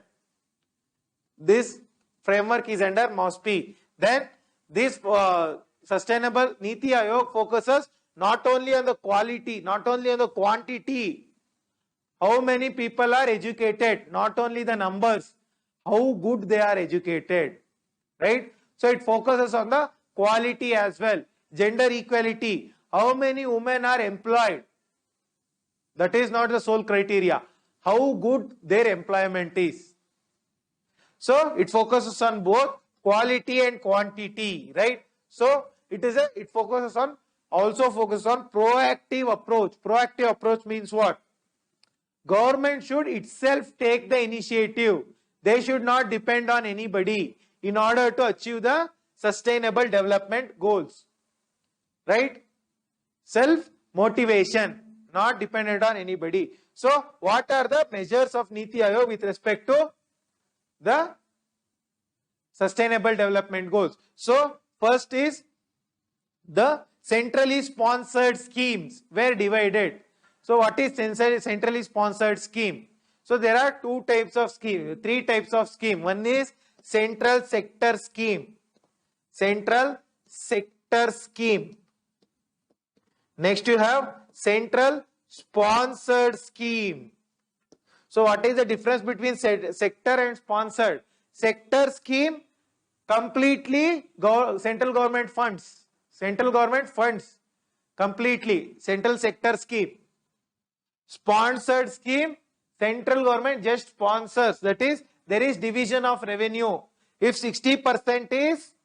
This framework is under MOSPI. Then this Sustainable Niti Aayog focuses not only on the quality, not only on the quantity, how many people are educated, not only the numbers, how good they are educated, right? So it focuses on the quality as well. Gender equality, how many women are employed, that is not the sole criteria, how good their employment is. So it focuses on both quality and quantity, right? So it focuses on proactive approach. Proactive approach means what? Government should itself take the initiative. They should not depend on anybody in order to achieve the sustainable development goals, right? Self-motivation, not dependent on anybody. So what are the measures of Niti Aayog with respect to the sustainable development goals? So first is the centrally sponsored schemes were divided. So what is centrally sponsored scheme? So there are three types of scheme. One is central sector scheme. Central sector scheme. Next you have central sponsored scheme. So what is the difference between sector and sponsored? Sector scheme, completely central government funds. Central government funds completely. Central sector scheme. Sponsored scheme, central government just sponsors. That is, there is division of revenue. If 60% is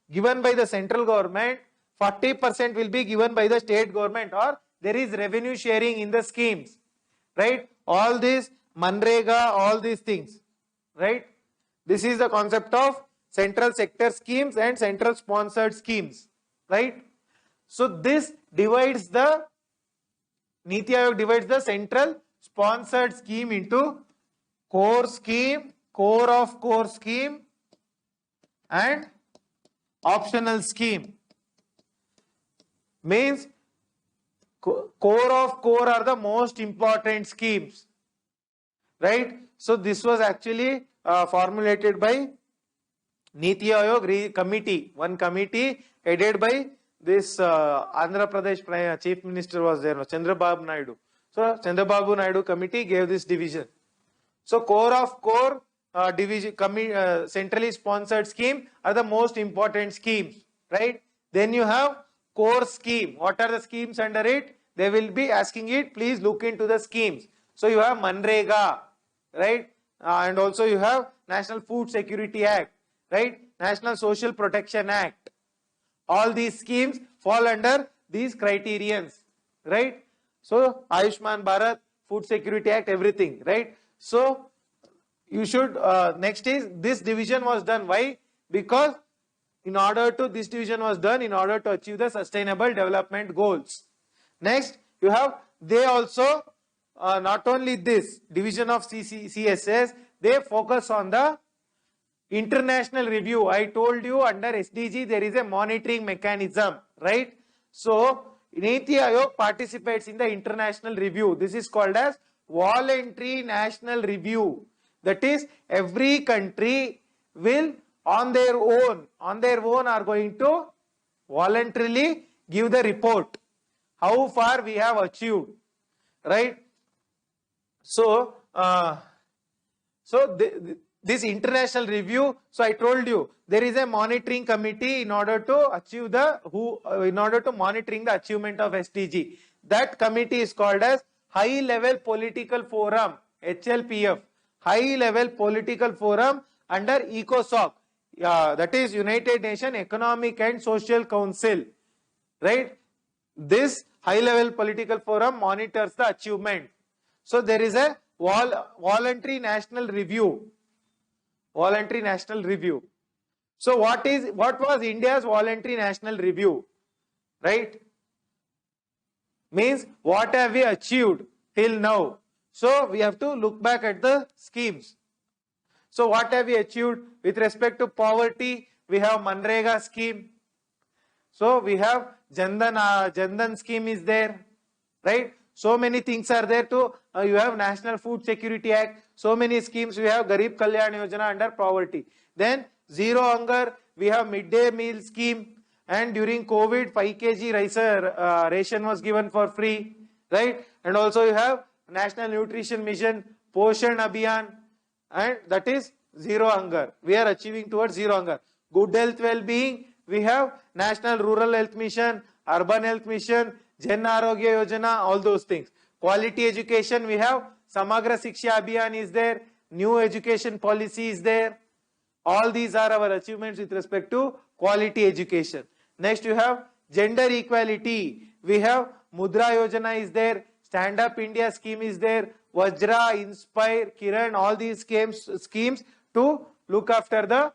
given by the central government, 40% will be given by the state government, or there is revenue sharing in the schemes, right? All these Manrega, all these things, right? This is the concept of central sector schemes and central sponsored schemes, right? So this divides the Niti Aayog divides the central sponsored scheme into core scheme, core of core scheme, and optional scheme. Means core of core are the most important schemes, right? So this was actually formulated by Niti Aayog committee, one committee headed by this Andhra Pradesh Chief Minister was there, Chandrababu Naidu. So Chandrababu Naidu committee gave this division. So core of core centrally sponsored scheme are the most important schemes, right? Then you have core scheme. What are the schemes under it? They will be asking it, please look into the schemes. So you have Manrega, right? And also you have National Food Security Act, right? National Social Protection Act. All these schemes fall under these criterions, right? So Ayushman Bharat, Food Security Act, everything, right? So you should, next is this division was done. Why? Because this division was done in order to achieve the sustainable development goals. Next, you have, they also, not only this division of CSS, they focus on the international review. I told you under SDG there is a monitoring mechanism, right? So Niti Aayog participates in the international review. This is called as voluntary national review. That is, every country will on their own are going to voluntarily give the report how far we have achieved, right? So this international review, so I told you there is a monitoring committee in order to achieve monitoring the achievement of SDG. That committee is called as High Level Political Forum, HLPF, High Level Political Forum under ECOSOC, that is United Nations Economic and Social Council, right? This High Level Political Forum monitors the achievement. So there is a voluntary national review. Voluntary national review. So what was India's voluntary national review, right? Means what have we achieved till now? So we have to look back at the schemes. So what have we achieved with respect to poverty? We have Manrega scheme. So we have Jandan scheme is there, right? So many things are there to, you have National Food Security Act, so many schemes, we have Garib Kalyan Yojana under poverty. Then zero hunger, we have midday meal scheme, and during COVID 5 kg rice ration was given for free, right? And also you have National Nutrition Mission, Poshan Abhiyan, and that is zero hunger. We are achieving towards zero hunger. Good health well-being, we have National Rural Health Mission, Urban Health Mission, Jan Arogya Yojana, all those things. Quality education, we have Samagra Shiksha Abhiyan is there, new education policy is there. All these are our achievements with respect to quality education. Next you have gender equality. We have Mudra Yojana is there, Stand Up India scheme is there, Vajra, Inspire, Kiran, all these schemes to look after the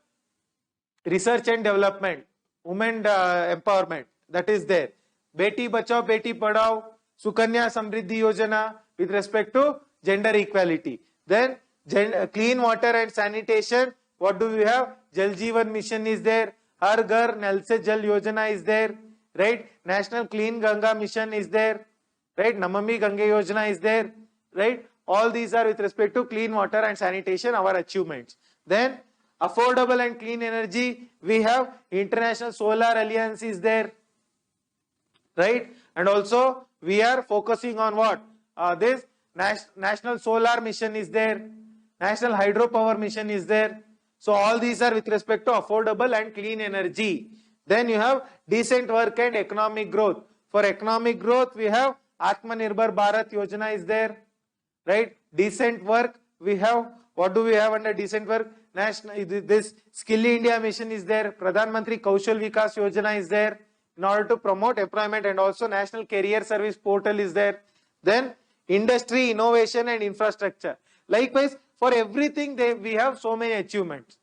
research and development, women empowerment, that is there. Beti Bachao, Beti Padhao, Sukanya Samriddhi Yojana with respect to gender equality. Then clean water and sanitation, what do we have? Jal Jeevan Mission is there, Har Ghar Nal Se Jal Yojana is there, right? National Clean Ganga Mission is there, right? Namami Ganga Yojana is there, right? All these are with respect to clean water and sanitation, our achievements. Then affordable and clean energy, we have International Solar Alliance is there, right? And also we are focusing on what? This National Solar Mission is there, National Hydropower Mission is there. So all these are with respect to affordable and clean energy. Then you have decent work and economic growth. For economic growth, we have Atmanirbhar Bharat Yojana is there, right? Decent work, we have, what do we have under decent work? This Skill India Mission is there, Pradhan Mantri Kaushal Vikas Yojana is there. in order to promote employment, and also National Career Service Portal is there. Then industry, innovation and infrastructure. Likewise, for everything we have so many achievements.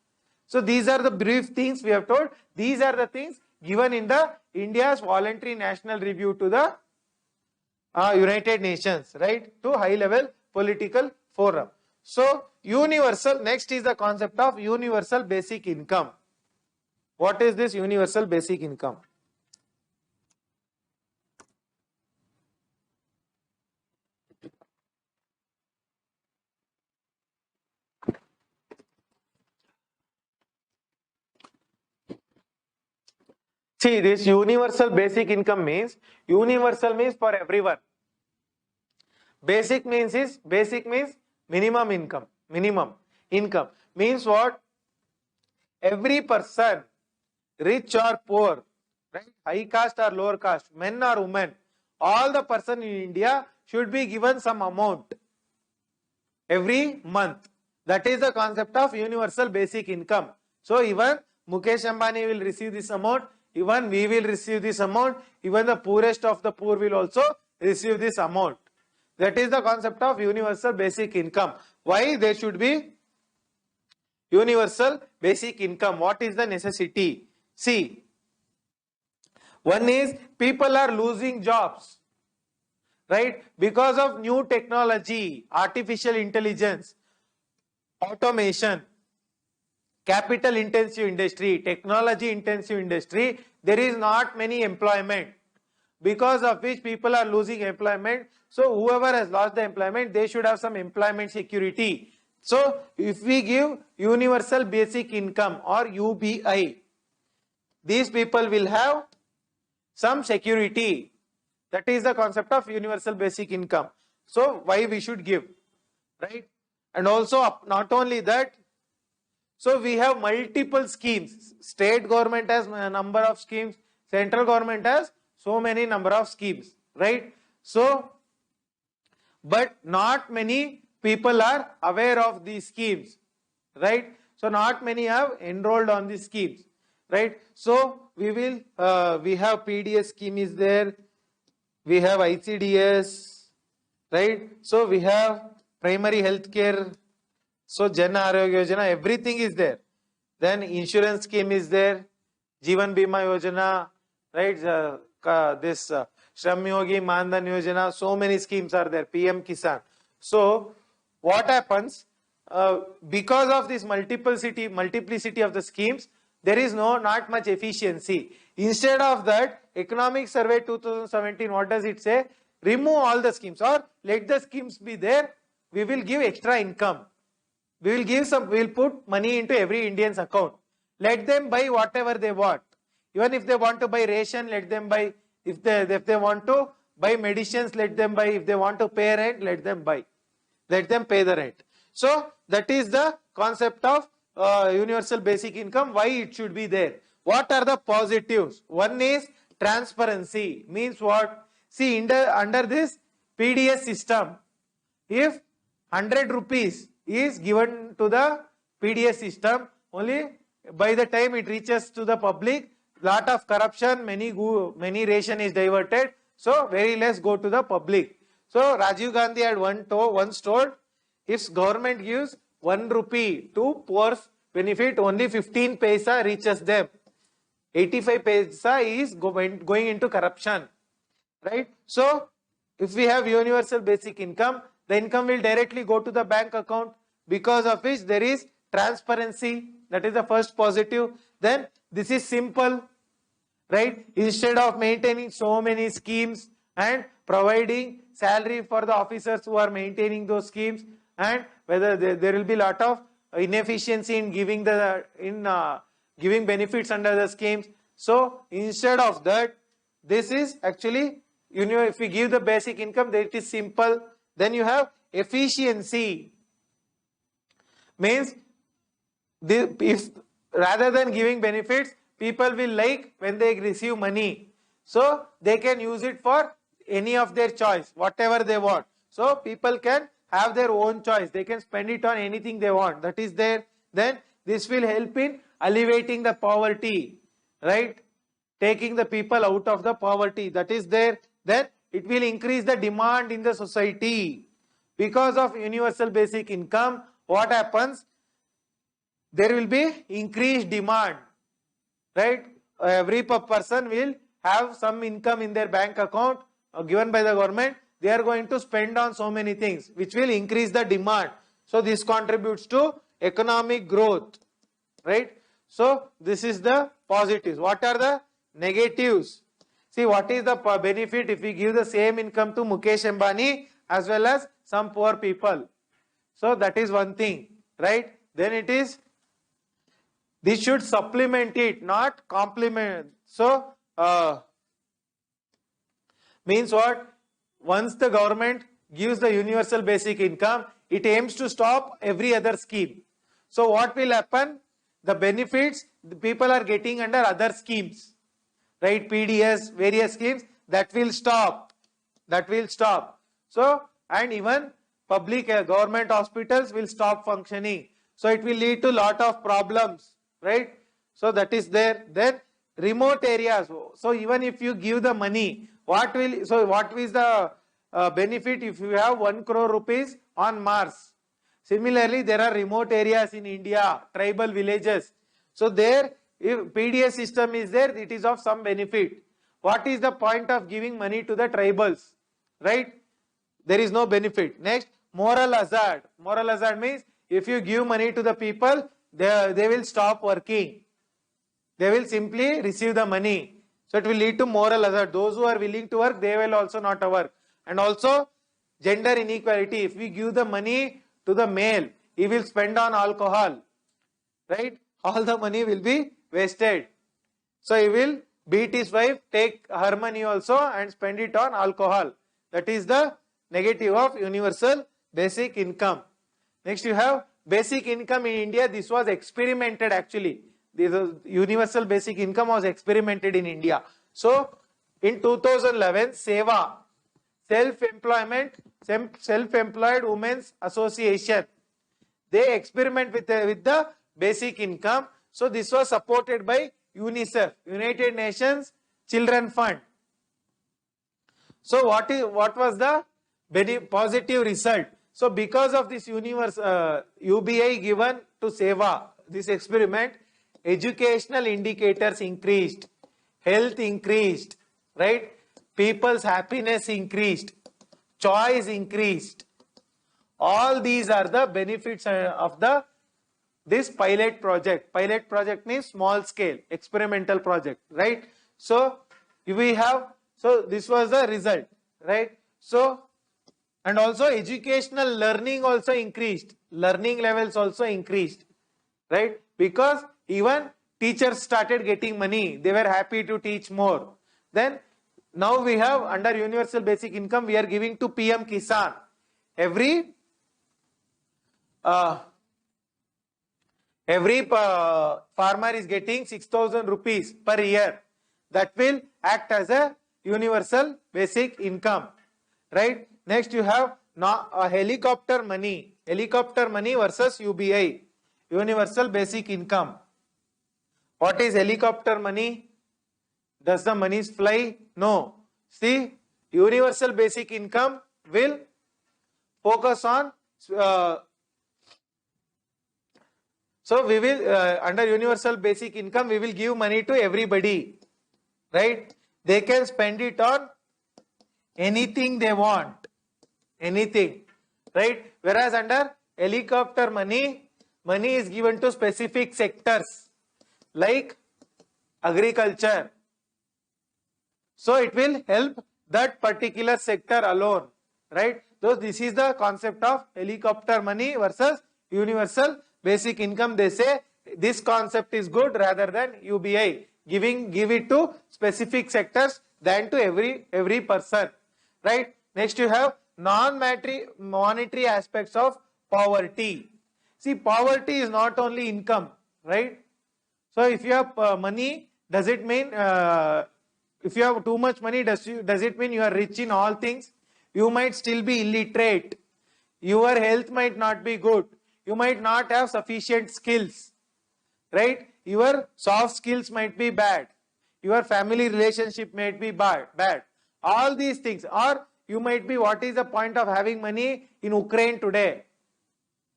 So these are the brief things we have told. These are the things given in the India's voluntary national review to the United Nations, right, to high level political forum. So universal, next is the concept of universal basic income. What is this universal basic income? See, this universal basic income means, universal means for everyone. Basic means minimum income. Minimum income means what? Every person, rich or poor, right, high caste or lower caste, men or women, all the person in India should be given some amount every month. That is the concept of universal basic income. So even Mukesh Ambani will receive this amount, even we will receive this amount, even the poorest of the poor will also receive this amount. That is the concept of universal basic income. Why there should be universal basic income? What is the necessity? See, one is people are losing jobs, right, because of new technology, artificial intelligence, automation, capital intensive industry, technology intensive industry. There is not many employment, because of which people are losing employment. So whoever has lost the employment, they should have some employment security. So if we give universal basic income or UBI, these people will have some security. That is the concept of universal basic income. So why we should give, right? And also not only that, so we have multiple schemes. State government has a number of schemes, central government has so many number of schemes, right? So, but not many people are aware of these schemes, right? So not many have enrolled on these schemes, right? So we will, we have PDS scheme is there, we have ICDS, right? So we have primary health care, so Jan Arogya Yojana, everything is there. Then insurance scheme is there, Jeevan Bima Yojana, right? This Shram Yogi Mandan Yojana, so many schemes are there, PM Kisan. So what happens, because of this multiplicity of the schemes, there is not much efficiency. Instead of that, Economic Survey 2017, what does it say? Remove all the schemes, or let the schemes be there, we will give extra income. We will give some, we will put money into every Indian's account. Let them buy whatever they want. Even if they want to buy ration, let them buy. If they want to buy medicines, let them buy. If they want to pay rent, let them buy. Let them pay the rent. So that is the concept of universal basic income, why it should be there. What are the positives? One is transparency. Means what? See, under this PDS system, if 100 rupees is given to the PDS system, only by the time it reaches to the public, lot of corruption, many ration is diverted, so very less go to the public. So Rajiv Gandhi had once told, if government gives 1 rupee to poor's benefit, only 15 paisa reaches them. 85 paisa is going into corruption, right? So if we have universal basic income, the income will directly go to the bank account, because of which there is transparency. That is the first positive. Then this is simple, right? Instead of maintaining so many schemes and providing salary for the officers who are maintaining those schemes, and whether there will be lot of inefficiency in giving giving benefits under the schemes. So instead of that, this is actually, if we give the basic income, then it is simple. Then you have efficiency. Means if rather than giving benefits, people will like when they receive money, so they can use it for any of their choice, whatever they want. So people can have their own choice, they can spend it on anything they want, that is there. Then this will help in alleviating the poverty, right? taking the people out of the poverty that is there, then it will increase the demand in the society. Because of universal basic income, what happens? There will be increased demand, right? Every person will have some income in their bank account given by the government. They are going to spend on so many things which will increase the demand. So this contributes to economic growth, right? So this is the positives. What are the negatives? See, what is the benefit if we give the same income to Mukesh Ambani as well as some poor people? So that is one thing, right? Then it is, this should supplement it, not complement. So means what? Once the government gives the universal basic income, it aims to stop every other scheme. So what will happen? The benefits the people are getting under other schemes, right? PDS, various schemes, that will stop. That will stop. So, and even public government hospitals will stop functioning. So it will lead to lot of problems, right? So that is there. Then remote areas. So even if you give the money, what is the benefit if you have 1 crore rupees on Mars? Similarly, there are remote areas in India, tribal villages. So there, if PDS system is there, it is of some benefit. What is the point of giving money to the tribals, right? There is no benefit. Next, moral hazard. Moral hazard means if you give money to the people, they will stop working. They will simply receive the money. So it will lead to moral hazard. Those who are willing to work, they will also not work. And also gender inequality. If we give the money to the male, he will spend on alcohol, right? All the money will be wasted. So he will beat his wife, take her money also and spend it on alcohol. That is the negative of universal basic income. Next you have basic income in India. This was experimented actually. This universal basic income was experimented in India. So in 2011, SEWA, Self-Employed Women's Association, they experiment with the basic income. So this was supported by UNICEF, United Nations Children Fund. So what was the positive result? So because of this UBI given to SEWA, this experiment, educational indicators increased, health increased, right? People's happiness increased, choice increased. All these are the benefits of this pilot project. Pilot project means small scale experimental project, right? So this was the result, right? So, and also educational learning also increased, learning levels also increased, right? Because even teachers started getting money, they were happy to teach more. Then now we have under universal basic income, we are giving to PM Kisan. Every farmer is getting 6,000 rupees per year. That will act as a universal basic income, right? Next you have helicopter money versus UBI, universal basic income. What is helicopter money? Does the money fly? No. See, universal basic income will focus on, so we will, under universal basic income, we will give money to everybody, right? They can spend it on anything they want, anything, right? Whereas under helicopter money is given to specific sectors like agriculture. So it will help that particular sector alone, right? So this is the concept of helicopter money versus universal basic income. They say this concept is good rather than UBI, give it to specific sectors than to every person, right? Next you have non-monetary aspects of poverty. See, poverty is not only income, right? So if you have money, does it mean if you have too much money, does it mean you are rich in all things? You might still be illiterate. Your health might not be good. You might not have sufficient skills, right? Your soft skills might be bad. your family relationship might be bad. All these things, or you might be, what is the point of having money in Ukraine today?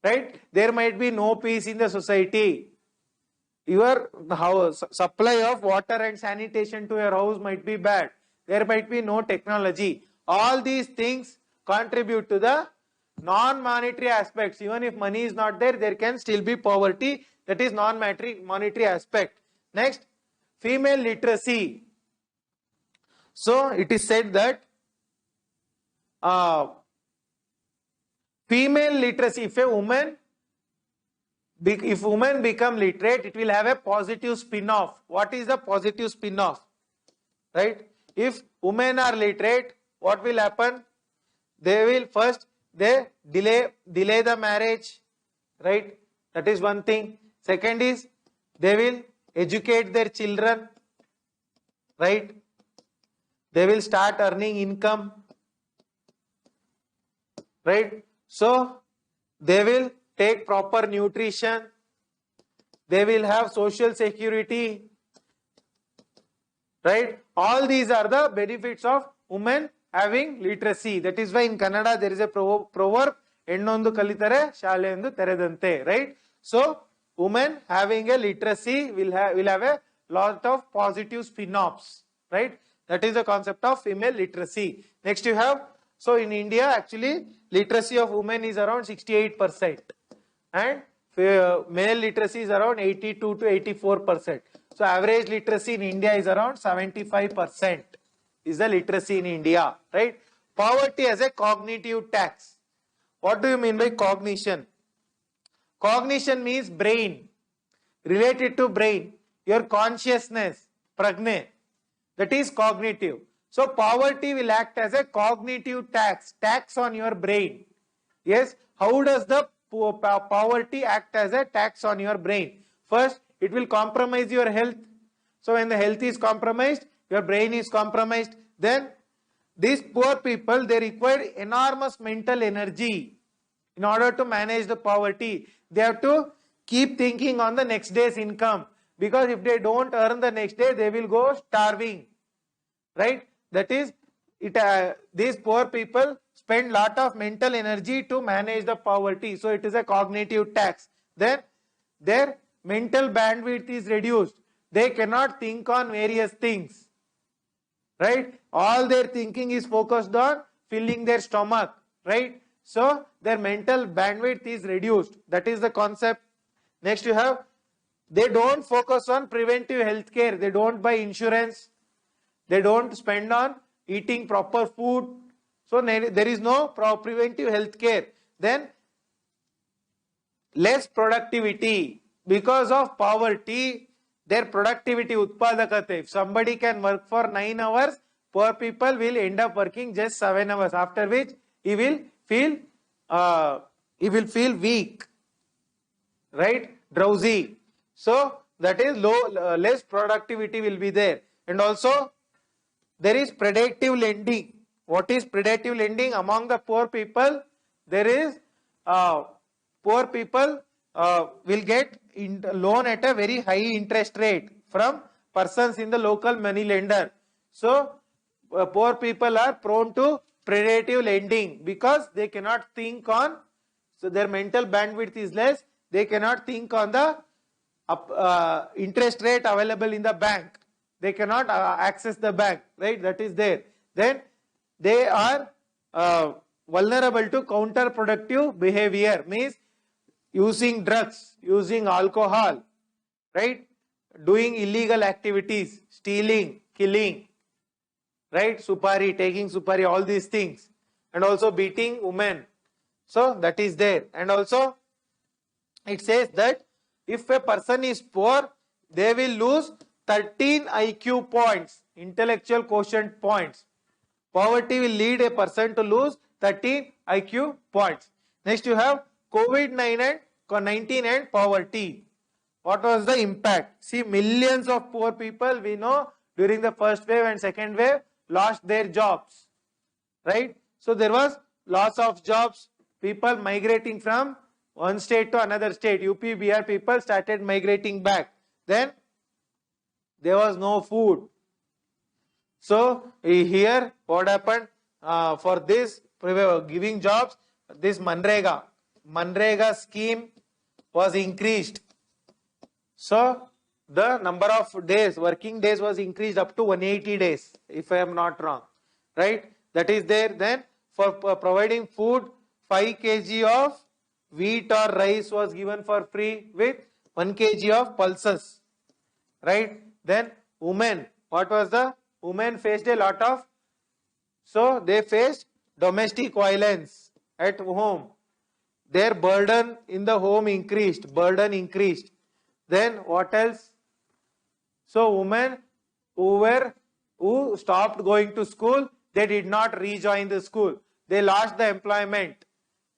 Right? There might be no peace in the society. Your house, supply of water and sanitation to your house might be bad. There might be no technology. All these things contribute to the non-monetary aspects. Even if money is not there, there can still be poverty. That is non-monetary aspect. Next, female literacy. So it is said that female literacy, if women become literate, it will have a positive spin-off. What is the positive spin-off? Right? If women are literate, what will happen? They will first, they delay the marriage. Right? That is one thing. Second is, they will educate their children. Right? They will start earning income. Right? So, they will take proper nutrition. They will have social security. Right? All these are the benefits of women having literacy. That is why in Kannada there is a proverb, Ennondu kalitare shalendu teredante. Right? So, women having a literacy will have a lot of positive spin-offs. Right? That is the concept of female literacy. Next you have, so in India actually literacy of women is around 68% and male literacy is around 82 to 84%. So average literacy in India is around 75% is the literacy in India, right? Poverty as a cognitive tax. What do you mean by cognition? Cognition means brain, related to brain, your consciousness, prajna, that is cognitive. So poverty will act as a cognitive tax on your brain. Yes, how does the poverty act as a tax on your brain? First, it will compromise your health. So when the health is compromised, your brain is compromised. Then these poor people, they require enormous mental energy in order to manage the poverty. They have to keep thinking on the next day's income, because if they don't earn the next day, they will go starving. Right? That is, these poor people spend lot of mental energy to manage the poverty. So it is a cognitive tax. Then their mental bandwidth is reduced. They cannot think on various things. Right? All their thinking is focused on filling their stomach. Right? So their mental bandwidth is reduced. That is the concept. Next you have, they don't focus on preventive health care. They don't buy insurance. They don't spend on eating proper food. So there is no preventive health care. Then less productivity. Because of poverty, their productivity, utpadakate. If somebody can work for 9 hours, poor people will end up working just 7 hours. After which he will feel weak, right? Drowsy. So that is less productivity will be there. And also there is predictive lending. What is predictive lending? Among the poor people, there is poor people will get loan at a very high interest rate from persons in the local money lender. So poor people are prone to predictive lending because they cannot think on, so their mental bandwidth is less. They cannot think on the interest rate available in the bank. They cannot access the bank, right? That is there. Then they are vulnerable to counterproductive behavior, means using drugs, using alcohol, right? Doing illegal activities, stealing, killing, right? Supari, taking supari, all these things. And also beating women. So that is there. And also it says that if a person is poor, they will lose 13 IQ points, intellectual quotient points. Poverty will lead a person to lose 13 IQ points. Next you have COVID-19 and poverty. What was the impact? See, millions of poor people we know during the first wave and second wave lost their jobs. Right? So there was loss of jobs, people migrating from one state to another state. UP, BR people started migrating back. Then there was no food. So here what happened for this giving jobs, this Manrega scheme was increased. So the number of days, working days was increased up to 180 days, if I am not wrong, right? That is there. Then for providing food, 5 kg of wheat or rice was given for free with 1 kg of pulses, right? Then women, what was the women faced a lot of, so they faced domestic violence at home. Their burden in the home increased, Then what else? So women who stopped going to school, they did not rejoin the school. They lost the employment.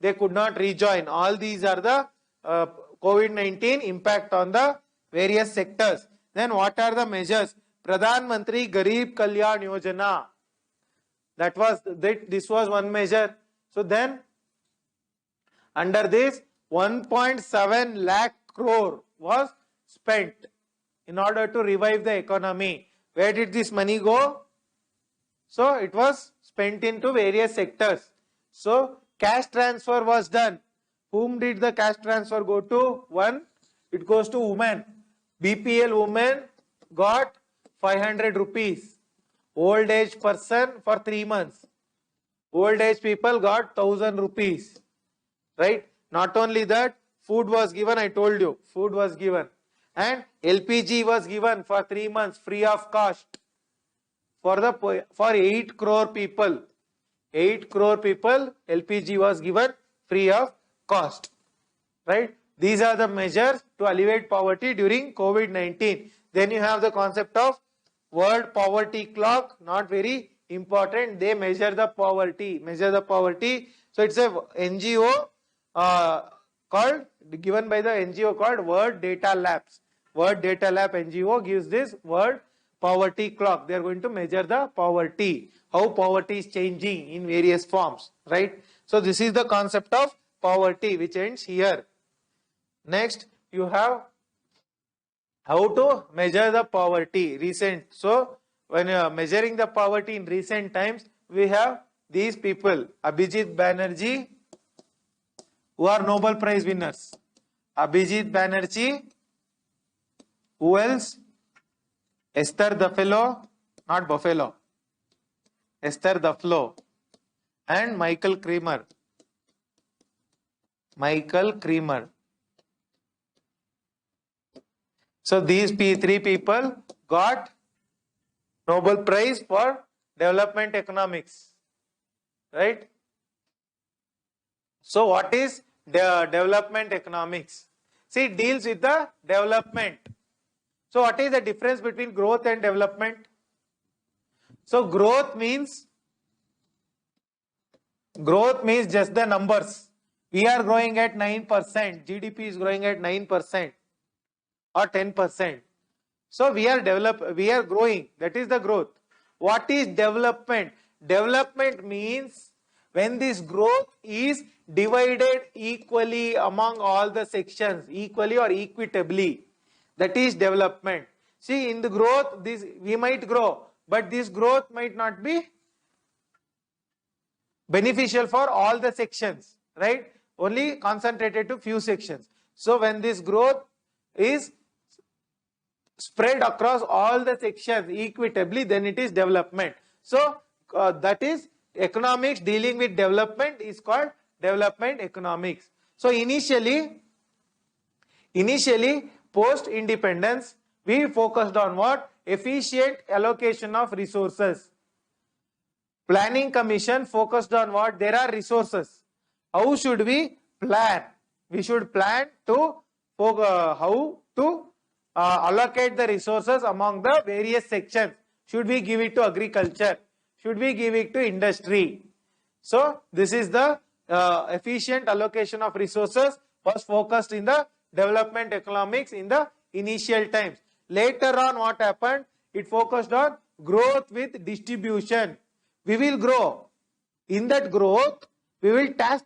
They could not rejoin. All these are the COVID-19 impact on the various sectors. Then what are the measures? Pradhan Mantri Garib Kalyan Yojana. This was one measure. So then under this 1.7 lakh crore was spent in order to revive the economy. Where did this money go? So it was spent into various sectors. So cash transfer was done. Whom did the cash transfer go to? One, it goes to women. BPL women got 500 rupees. Old age person for 3 months. Old age people got 1000 rupees. Right? Not only that, food was given, I told you, food was given. And LPG was given for 3 months free of cost for 8 crore people. 8 crore people, LPG was given free of cost. Right? These are the measures to alleviate poverty during COVID-19. Then you have the concept of World Poverty Clock, not very important. They measure the poverty. So it's a NGO given by the NGO called World Data Labs. World Data Lab NGO gives this World Poverty Clock. They are going to measure the poverty, how poverty is changing in various forms, right? So this is the concept of poverty which ends here. Next, you have how to measure the poverty recent. So when you are measuring the poverty in recent times, we have these people, Abhijit Banerjee, who are Nobel Prize winners. Abhijit Banerjee, who else? Esther Duflo, not Buffalo, Esther Duflo, and Michael Kremer. So these three people got Nobel Prize for development economics, right? So what is the development economics? See, it deals with the development. So what is the difference between growth and development? So growth means just the numbers. We are growing at 9%. GDP is growing at 9% or 10%. So we are growing. That is the growth. What is development? Development means when this growth is divided equally among all the sections, equally or equitably. That is development. See, in the growth, we might grow, but this growth might not be beneficial for all the sections, right? Only concentrated to few sections. So when this growth is spread across all the sections equitably, then it is development. So that is economics dealing with development is called development economics. So initially post-independence, we focused on what? Efficient allocation of resources. Planning Commission focused on what? There are resources. How should we plan? We should plan to how to allocate the resources among the various sections. Should we give it to agriculture? Should we give it to industry? So this is the efficient allocation of resources was focused in the development economics in the initial times. Later on, what happened? It focused on growth with distribution. We will grow. In that growth, we will tax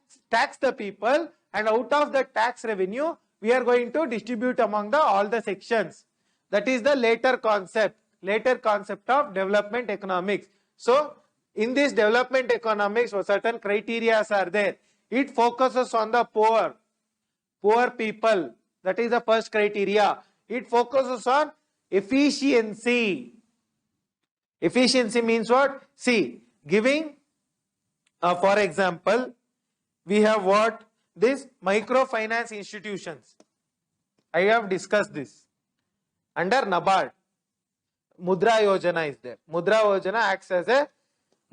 the people, and out of the tax revenue, we are going to distribute among all the sections. That is the later concept. later concept of development economics. So in this development economics, certain criteria are there. It focuses on the poor people. That is the first criteria. It focuses on efficiency. Efficiency means what? See, giving, for example, we have what? This microfinance institutions. I have discussed this. Under NABARD, Mudra Yojana is there. Mudra Yojana acts as a,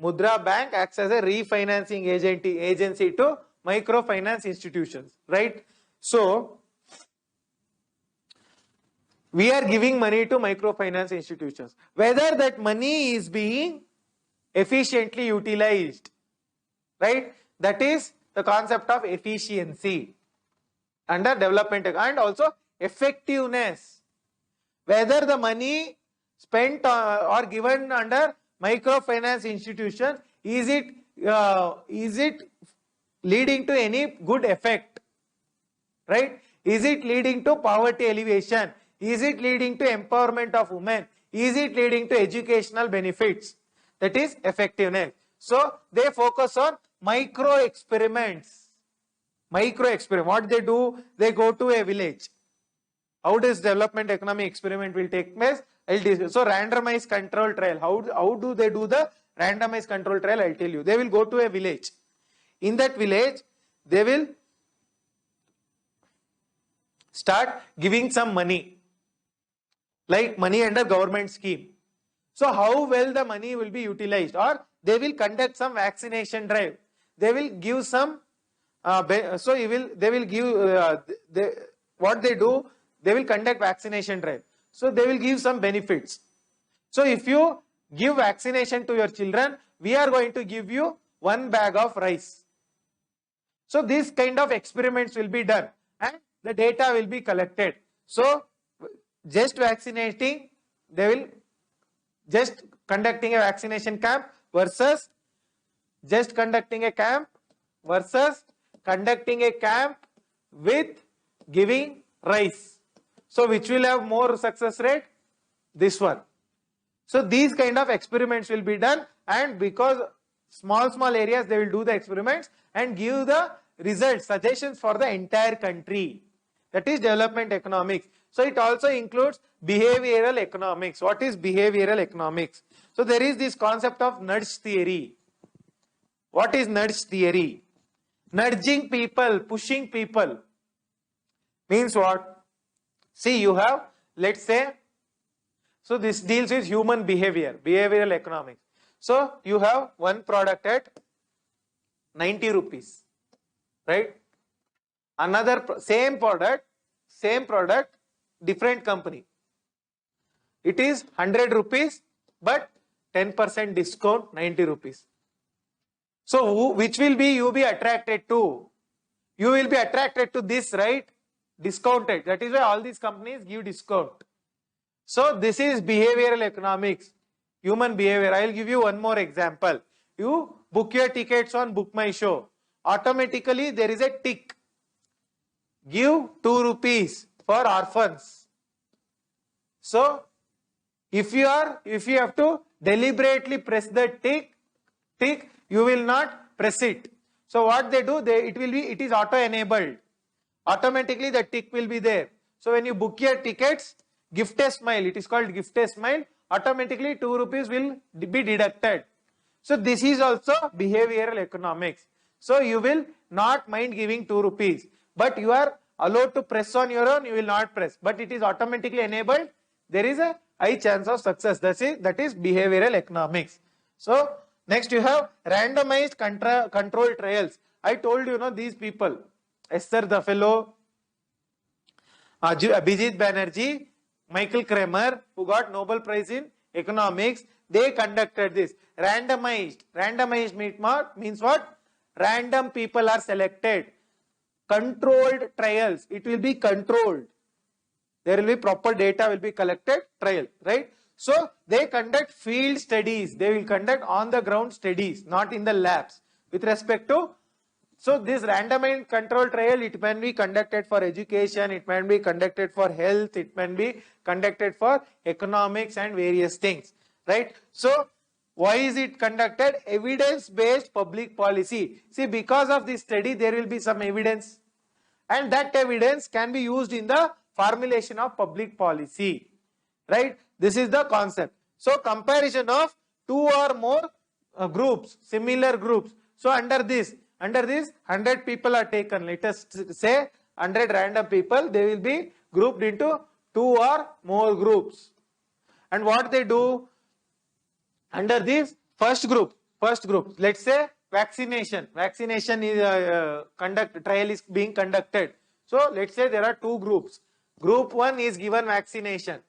Mudra Bank acts as a refinancing agency to microfinance institutions, right? So, we are giving money to microfinance institutions. Whether that money is being efficiently utilized, right? That is the concept of efficiency under development, and also effectiveness. Whether the money spent or given under microfinance institutions, is it leading to any good effect, right? Is it leading to poverty alleviation? Is it leading to empowerment of women? Is it leading to educational benefits? That is effectiveness. So they focus on micro experiments. Micro experiment. What they do? They go to a village. How does development economic experiment will take place? So randomized control trial. How do they do the randomized control trial? I'll tell you. They will go to a village. In that village, they will start giving some money, like money under government scheme. So how well the money will be utilized, or they will conduct some vaccination drive. They will give some, what they do, they will conduct vaccination drive. So they will give some benefits. So if you give vaccination to your children, we are going to give you 1 bag of rice. So these kind of experiments will be done and the data will be collected. So just vaccinating, they will just conducting a vaccination camp versus just conducting a camp versus conducting a camp with giving rice. So which will have more success rate? This one. So these kind of experiments will be done, and because small areas, they will do the experiments and give the results, suggestions for the entire country. That is development economics. So it also includes behavioral economics. What is behavioral economics? So there is this concept of nudge theory. What is nudge theory? Nudging people, pushing people. Means what? See, you have, let's say, so this deals with human behavior, behavioral economics. So you have one product at 90 rupees, right? Another same product, different company. It is 100 rupees, but 10% discount, 90 rupees. So which will be you be attracted to? You will be attracted to this, right? Discounted. That is why all these companies give discount. So this is behavioral economics, human behavior. I will give you one more example. You book your tickets on Book My Show. Automatically there is a tick. Give 2 rupees for orphans. So if you have to deliberately press the tick, you will not press it. So what they do, it is auto enabled. Automatically the tick will be there. So when you book your tickets, gift a smile, it is called gift a smile, automatically 2 rupees will be deducted. So this is also behavioral economics. So you will not mind giving 2 rupees, but you are allowed to press on your own, you will not press, but it is automatically enabled. There is a high chance of success. That is behavioral economics. So next you have randomized control trials. I told you, these people, Esther the fellow, Abhijit Banerjee, Michael Kramer, who got Nobel Prize in Economics, they conducted this. Randomized means what? Random people are selected. Controlled trials. It will be controlled. There will be proper data will be collected, trial, right? So they conduct field studies. They will conduct on the ground studies, not in the labs, with respect to So this randomized control trial, it can be conducted for education, it can be conducted for health, it can be conducted for economics and various things, right? So why is it conducted? Evidence-based public policy. See, because of this study, there will be some evidence, and that evidence can be used in the formulation of public policy, right? This is the concept. So comparison of two or more groups, similar groups. So under this 100 people are taken. Let us say 100 random people, they will be grouped into two or more groups. And what they do under this first group, let's say vaccination is trial is being conducted. So let's say there are two groups. Group 1 is given vaccination.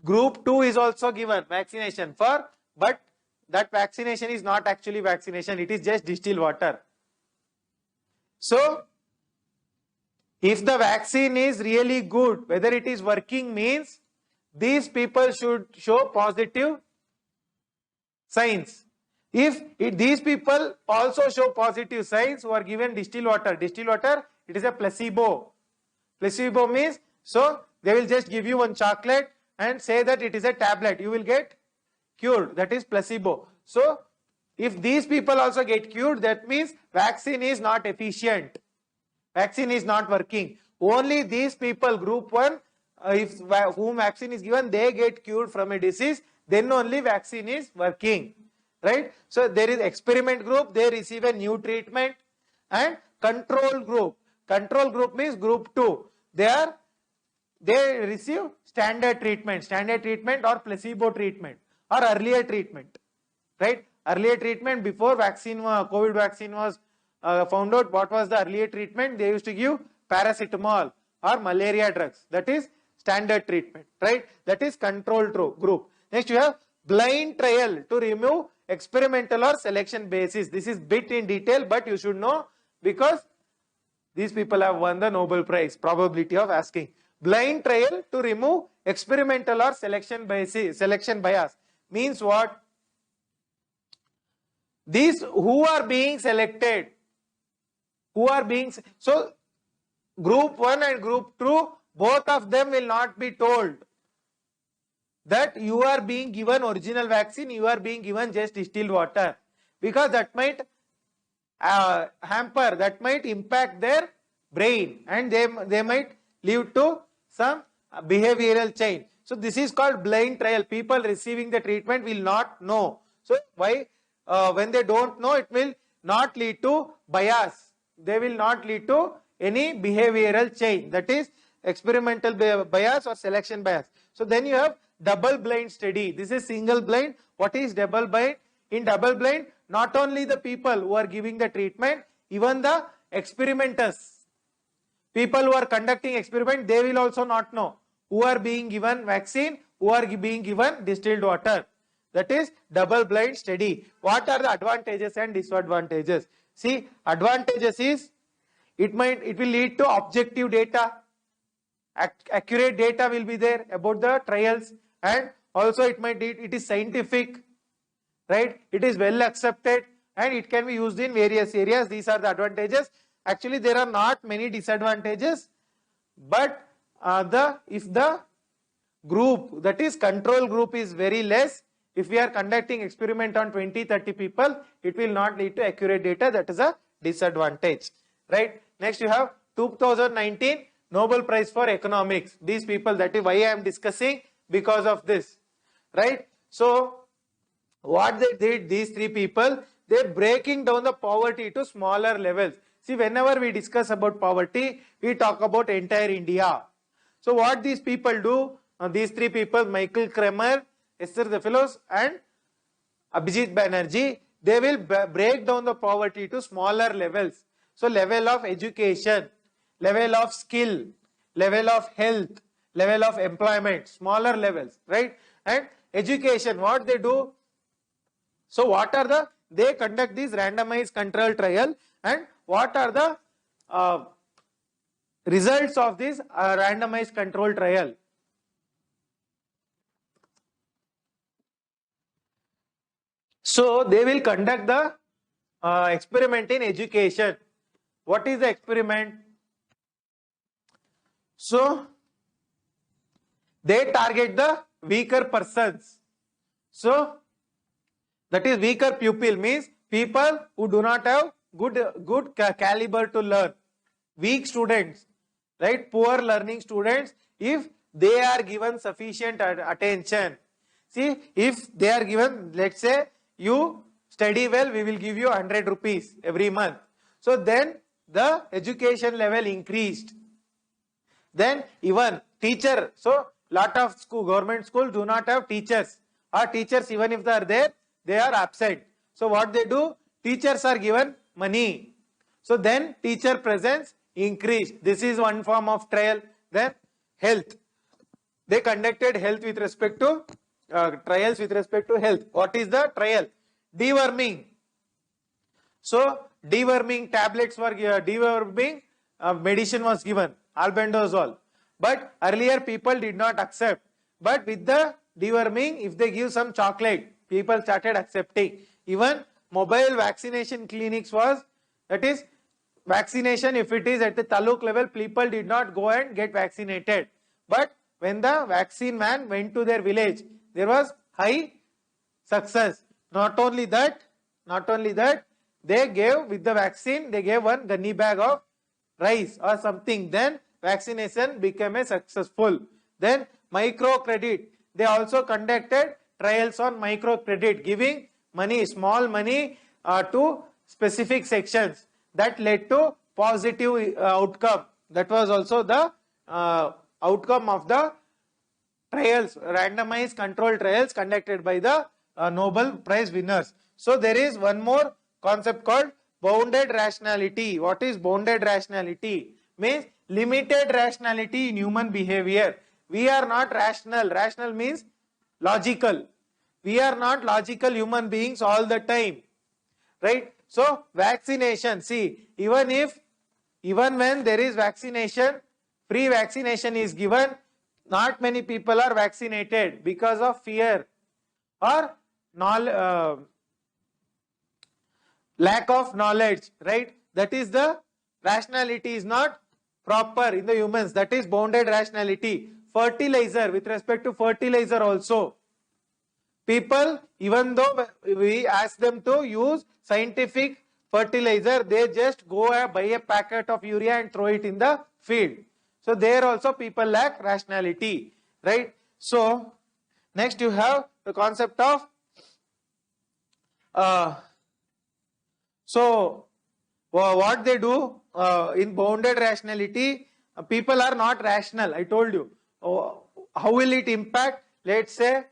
Group 2 is also given vaccination but that vaccination is not actually vaccination, it is just distilled water. So if the vaccine is really good, whether it is working, means these people should show positive signs. If these people also show positive signs who are given distilled water, it is a placebo. Placebo means, so they will just give you one chocolate and say that it is a tablet, you will get cured, that is placebo. So if these people also get cured, that means vaccine is not efficient, vaccine is not working. Only these people, group 1, whom vaccine is given, they get cured from a disease, then only vaccine is working, right? So there is experiment group, they receive a new treatment, and control group means group 2, they receive standard treatment or placebo treatment or earlier treatment, right? Earlier treatment, before vaccine, COVID vaccine was found out, what was the earlier treatment? They used to give paracetamol or malaria drugs, that is standard treatment, right? That is control group. Next you have blind trial to remove experimental or selection basis. This is bit in detail, but you should know because these people have won the Nobel Prize, probability of asking. Blind trial to remove experimental or selection bias means what? These who are being selected, so group 1 and group 2, both of them will not be told that you are being given original vaccine, you are being given just distilled water, because that might hamper, that might impact their brain, and they might lead to some behavioral change. So this is called blind trial. People receiving the treatment will not know. So why? When they don't know, it will not lead to bias. They will not lead to any behavioral change. That is experimental bias or selection bias. So then you have double blind study. This is single blind. What is double blind? In double blind, not only the people who are giving the treatment, even the experimenters, people who are conducting experiment, they will also not know who are being given vaccine, who are being given distilled water. That is double blind study. What are the advantages and disadvantages? See, advantages is it will lead to objective data, accurate data will be there about the trials, and also it is scientific, right? It is well accepted and it can be used in various areas. These are the advantages. Actually, there are not many disadvantages, but if the group, that is control group, is very less, if we are conducting experiment on 20-30 people, it will not lead to accurate data. That is a disadvantage, right? Next you have 2019 Nobel Prize for Economics. These people, that is why I am discussing, because of this, right? So what they did, these three people, they are breaking down the poverty to smaller levels. See, whenever we discuss about poverty, we talk about entire India. So what these people do, these three people, Michael Kremer, Esther the Fellows and Abhijit Banerjee, they will break down the poverty to smaller levels. So level of education, level of skill, level of health, level of employment, smaller levels, right? And education, what they do, so what are they conduct this randomized control trial, and what are the results of this randomized control trial? So they will conduct the experiment in education. What is the experiment? So they target the weaker persons. So that is weaker pupil means people who do not have good caliber to learn. Weak students, right? Poor learning students, if they are given sufficient attention. See, if they are given, let's say you study well, we will give you 100 rupees every month. So then the education level increased. Then even teacher, so lot of government schools do not have teachers, or teachers even if they are there, they are absent. So what they do, teachers are given money. So then teacher presence increased. This is one form of trial. Then health. They conducted health with respect to trials with respect to health. What is the trial? Deworming. So deworming tablets were deworming medicine was given, albendazole. But earlier people did not accept. But with the deworming, if they give some chocolate, people started accepting. Even mobile vaccination clinics was, that is vaccination, if it is at the taluk level, people did not go and get vaccinated. But when the vaccine man went to their village, there was high success. Not only that, they gave with the vaccine, they gave one gunny bag of rice or something. Then vaccination became a successful. Then microcredit. They also conducted trials on microcredit, giving money, small money to specific sections. That led to positive outcome. That was also the outcome of the trials, randomized control trials conducted by the Nobel Prize winners. So there is one more concept called bounded rationality. What is bounded rationality? Means limited rationality in human behavior. We are not rational. Rational means logical. We are not logical human beings all the time, right? So vaccination, see, even when there is vaccination, free vaccination is given, not many people are vaccinated because of fear or lack of knowledge, right? That is the rationality is not proper in the humans. That is bounded rationality. Fertilizer, with respect to fertilizer also, people, even though we ask them to use scientific fertilizer, they just go and buy a packet of urea and throw it in the field. So there also people lack rationality, right? So next you have the concept of so what they do in bounded rationality, people are not rational. I told you. How will it impact? Let's say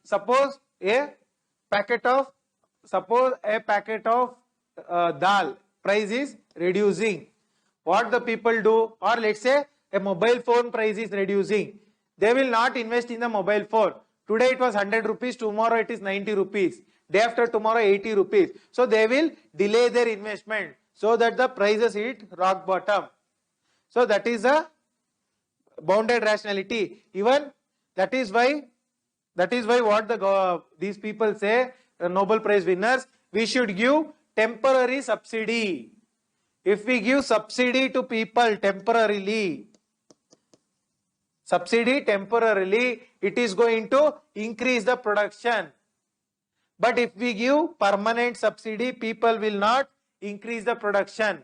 suppose a packet of dal price is reducing. What the people do? Or let's say a mobile phone price is reducing. They will not invest in the mobile phone. Today it was 100 rupees, tomorrow it is 90 rupees. Day after tomorrow 80 rupees. So they will delay their investment so that the prices hit rock bottom. So that is a bounded rationality. Even that is why what these people say, Nobel Prize winners, we should give temporary subsidy. If we give subsidy to people temporarily, it is going to increase the production. But if we give permanent subsidy, people will not increase the production.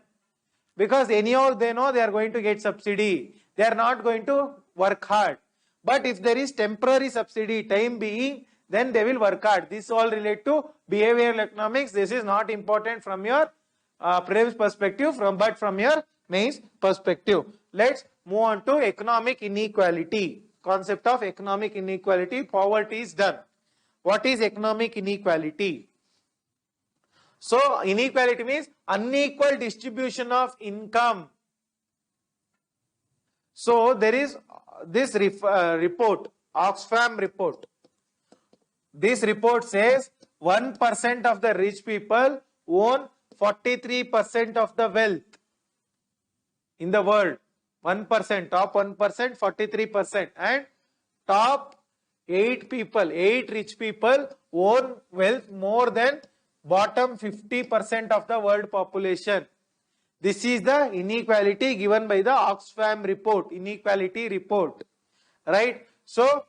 Because anyhow they know they are going to get subsidy. They are not going to work hard. But if there is temporary subsidy, time being, then they will work hard. This all relate to behavioral economics. This is not important from your prelims perspective, but from your mains perspective. Let's move on to economic inequality. Concept of economic inequality. Poverty is done. What is economic inequality? So inequality means unequal distribution of income. So there is this report, Oxfam report. This report says 1% of the rich people own 43% of the wealth in the world. 1%, top 1%, 43%. And top 8 rich people own wealth more than bottom 50% of the world population. This is the inequality given by the Oxfam report, inequality report, right? So,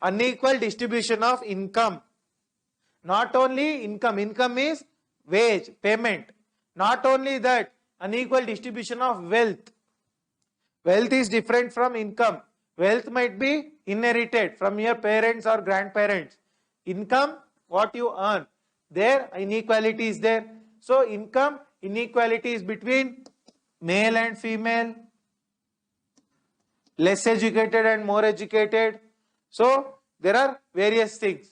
unequal distribution of income. Not only income, income is wage, payment. Not only that, unequal distribution of wealth. Wealth is different from income. Wealth might be inherited from your parents or grandparents. Income, what you earn. There, inequality is there. So, income inequality is between male and female, less educated and more educated. So, there are various things.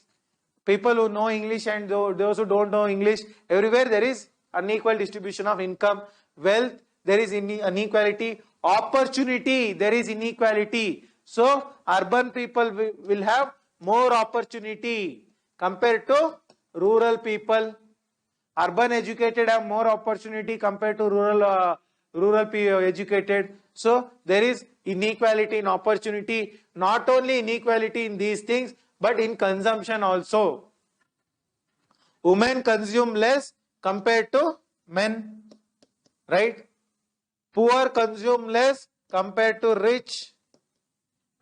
People who know English and those who don't know English, everywhere there is unequal distribution of income. Wealth, there is inequality. Opportunity, there is inequality. So, urban people will have more opportunity compared to rural people. Urban educated have more opportunity compared to rural educated. So, there is inequality in opportunity. Not only inequality in these things, but in consumption also. Women consume less compared to men, right? Poor consume less compared to rich,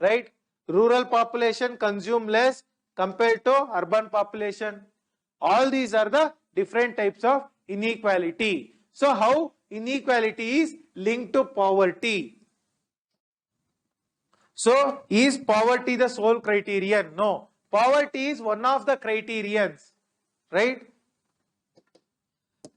right? Rural population consume less compared to urban population. All these are the different types of inequality. So, how inequality is linked to poverty? So, is poverty the sole criterion? No. Poverty is one of the criterions, right?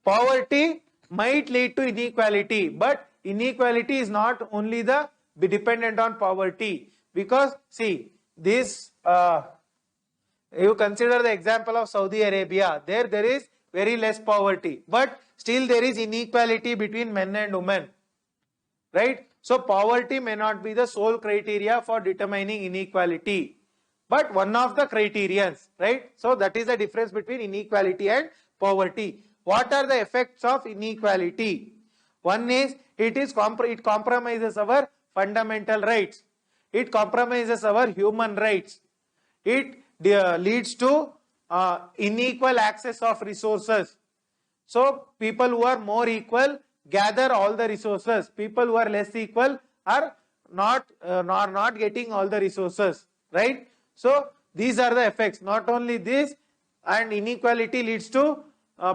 Poverty might lead to inequality, but inequality is not only the be dependent on poverty, because see this you consider the example of Saudi Arabia. There is very less poverty, but still there is inequality between men and women, right? So poverty may not be the sole criteria for determining inequality, but one of the criterions, right? So that is the difference between inequality and poverty. What are the effects of inequality? One is it compromises our fundamental rights. It compromises our human rights. It leads to unequal access of resources. So people who are more equal gather all the resources. People who are less equal are not getting all the resources, right? So these are the effects. Not only this, and inequality leads to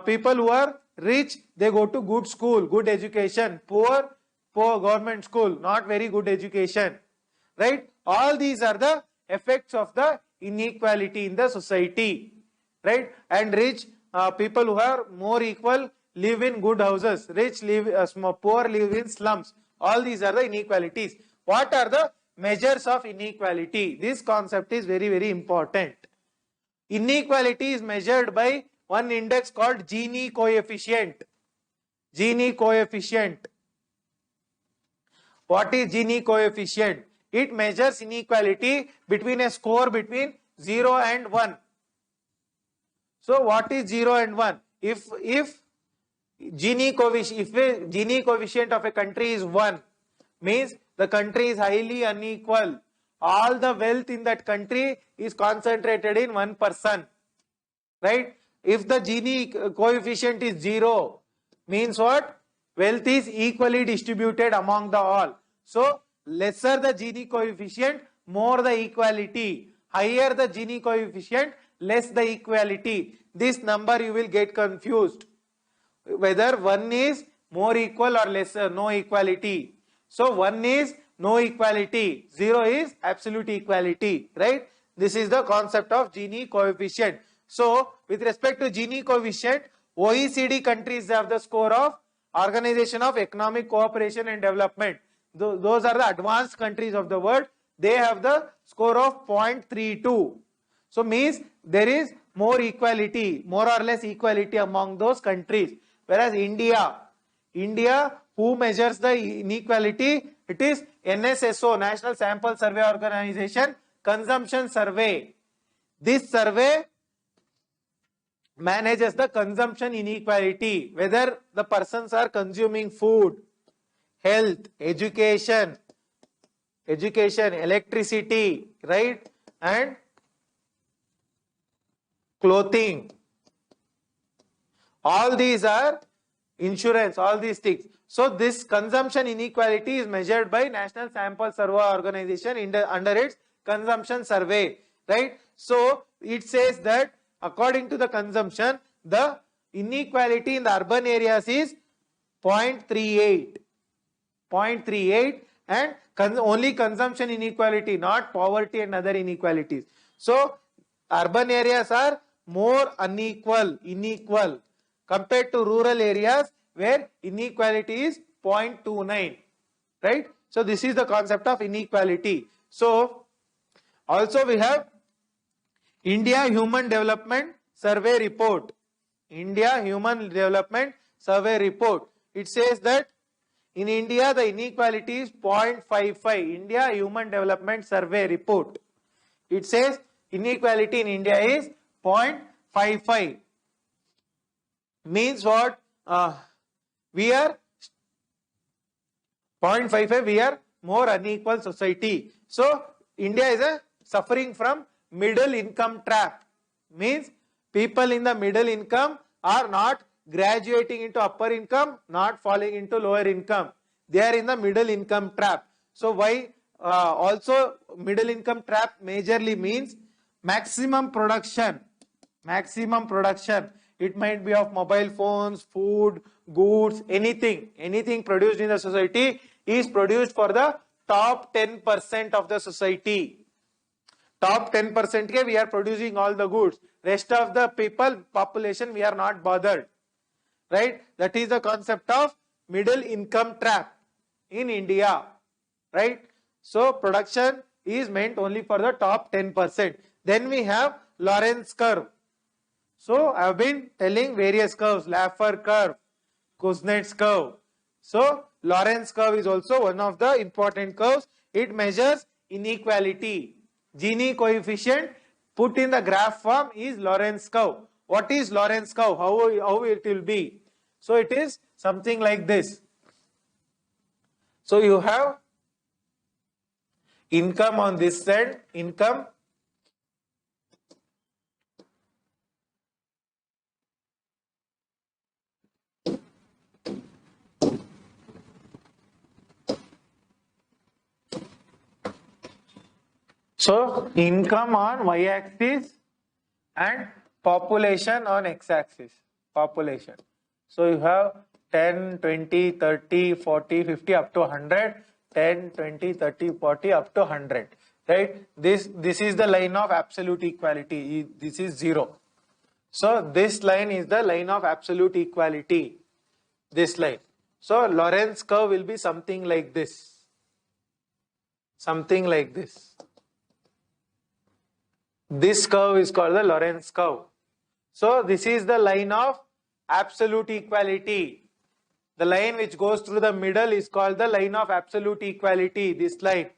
people who are rich, they go to good school, good education. Poor government school, not very good education, right? All these are the effects of the inequality in the society, right? And rich people who are more equal live in good houses. Rich live, poor live in slums. All these are the inequalities. What are the measures of inequality? This concept is very, very important. Inequality is measured by one index called Gini coefficient. Gini coefficient. What is Gini coefficient? It measures inequality between a score between 0 and 1. So what is 0 and 1? If Gini coefficient of a country is 1, means the country is highly unequal. All the wealth in that country is concentrated in one person, right? If the Gini coefficient is 0, means what? Wealth is equally distributed among the all. So lesser the Gini coefficient, more the equality. Higher the Gini coefficient, less the equality. This number you will get confused, whether 1 is more equal or lesser, no equality. So 1 is no equality, 0 is absolute equality, right? This is the concept of Gini coefficient. So with respect to Gini coefficient, OECD countries have the score of Organization of Economic Cooperation and Development. Those are the advanced countries of the world. They have the score of 0.32. So means there is more equality, more or less equality among those countries. Whereas India, who measures the inequality? It is NSSO, National Sample Survey Organization, Consumption Survey. This survey manages the consumption inequality, whether the persons are consuming food, health, education, electricity, right, and clothing. All these are insurance, all these things. So this consumption inequality is measured by National Sample Survey Organization under its consumption survey, right? So it says that according to the consumption, the inequality in the urban areas is 0.38, 0.38, and only consumption inequality, not poverty and other inequalities. So urban areas are more unequal compared to rural areas where inequality is 0.29, right? So this is the concept of inequality. So also we have India Human Development Survey Report. India Human Development Survey Report. It says that in India the inequality is 0.55. India Human Development Survey Report. It says inequality in India is 0.55. Means what? We are 0.55. We are more unequal society. So India is suffering from middle income trap. Means people in the middle income are not graduating into upper income, not falling into lower income. They are in the middle income trap. So why also middle income trap majorly means maximum production. Maximum production. It might be of mobile phones, food, goods, anything produced in the society is produced for the top 10% of the society. Top 10% we are producing all the goods. Rest of the population we are not bothered. Right? That is the concept of middle income trap in India. Right? So production is meant only for the top 10%. Then we have Lorenz curve. So I have been telling various curves, Laffer curve, Kuznets curve. So Lorenz curve is also one of the important curves. It measures inequality. Gini coefficient put in the graph form is Lorenz curve. What is Lorenz curve? How it will be? So it is something like this. So you have income on this side, income. So income on y-axis and population on x-axis. Population. So you have 10, 20, 30, 40, 50 up to 100. 10, 20, 30, 40 up to 100. Right? This is the line of absolute equality. This is 0. So this line is the line of absolute equality. This line. So Lorenz curve will be something like this. Something like this. This curve is called the Lorenz curve. So this is the line of absolute equality. The line which goes through the middle is called the line of absolute equality. This line.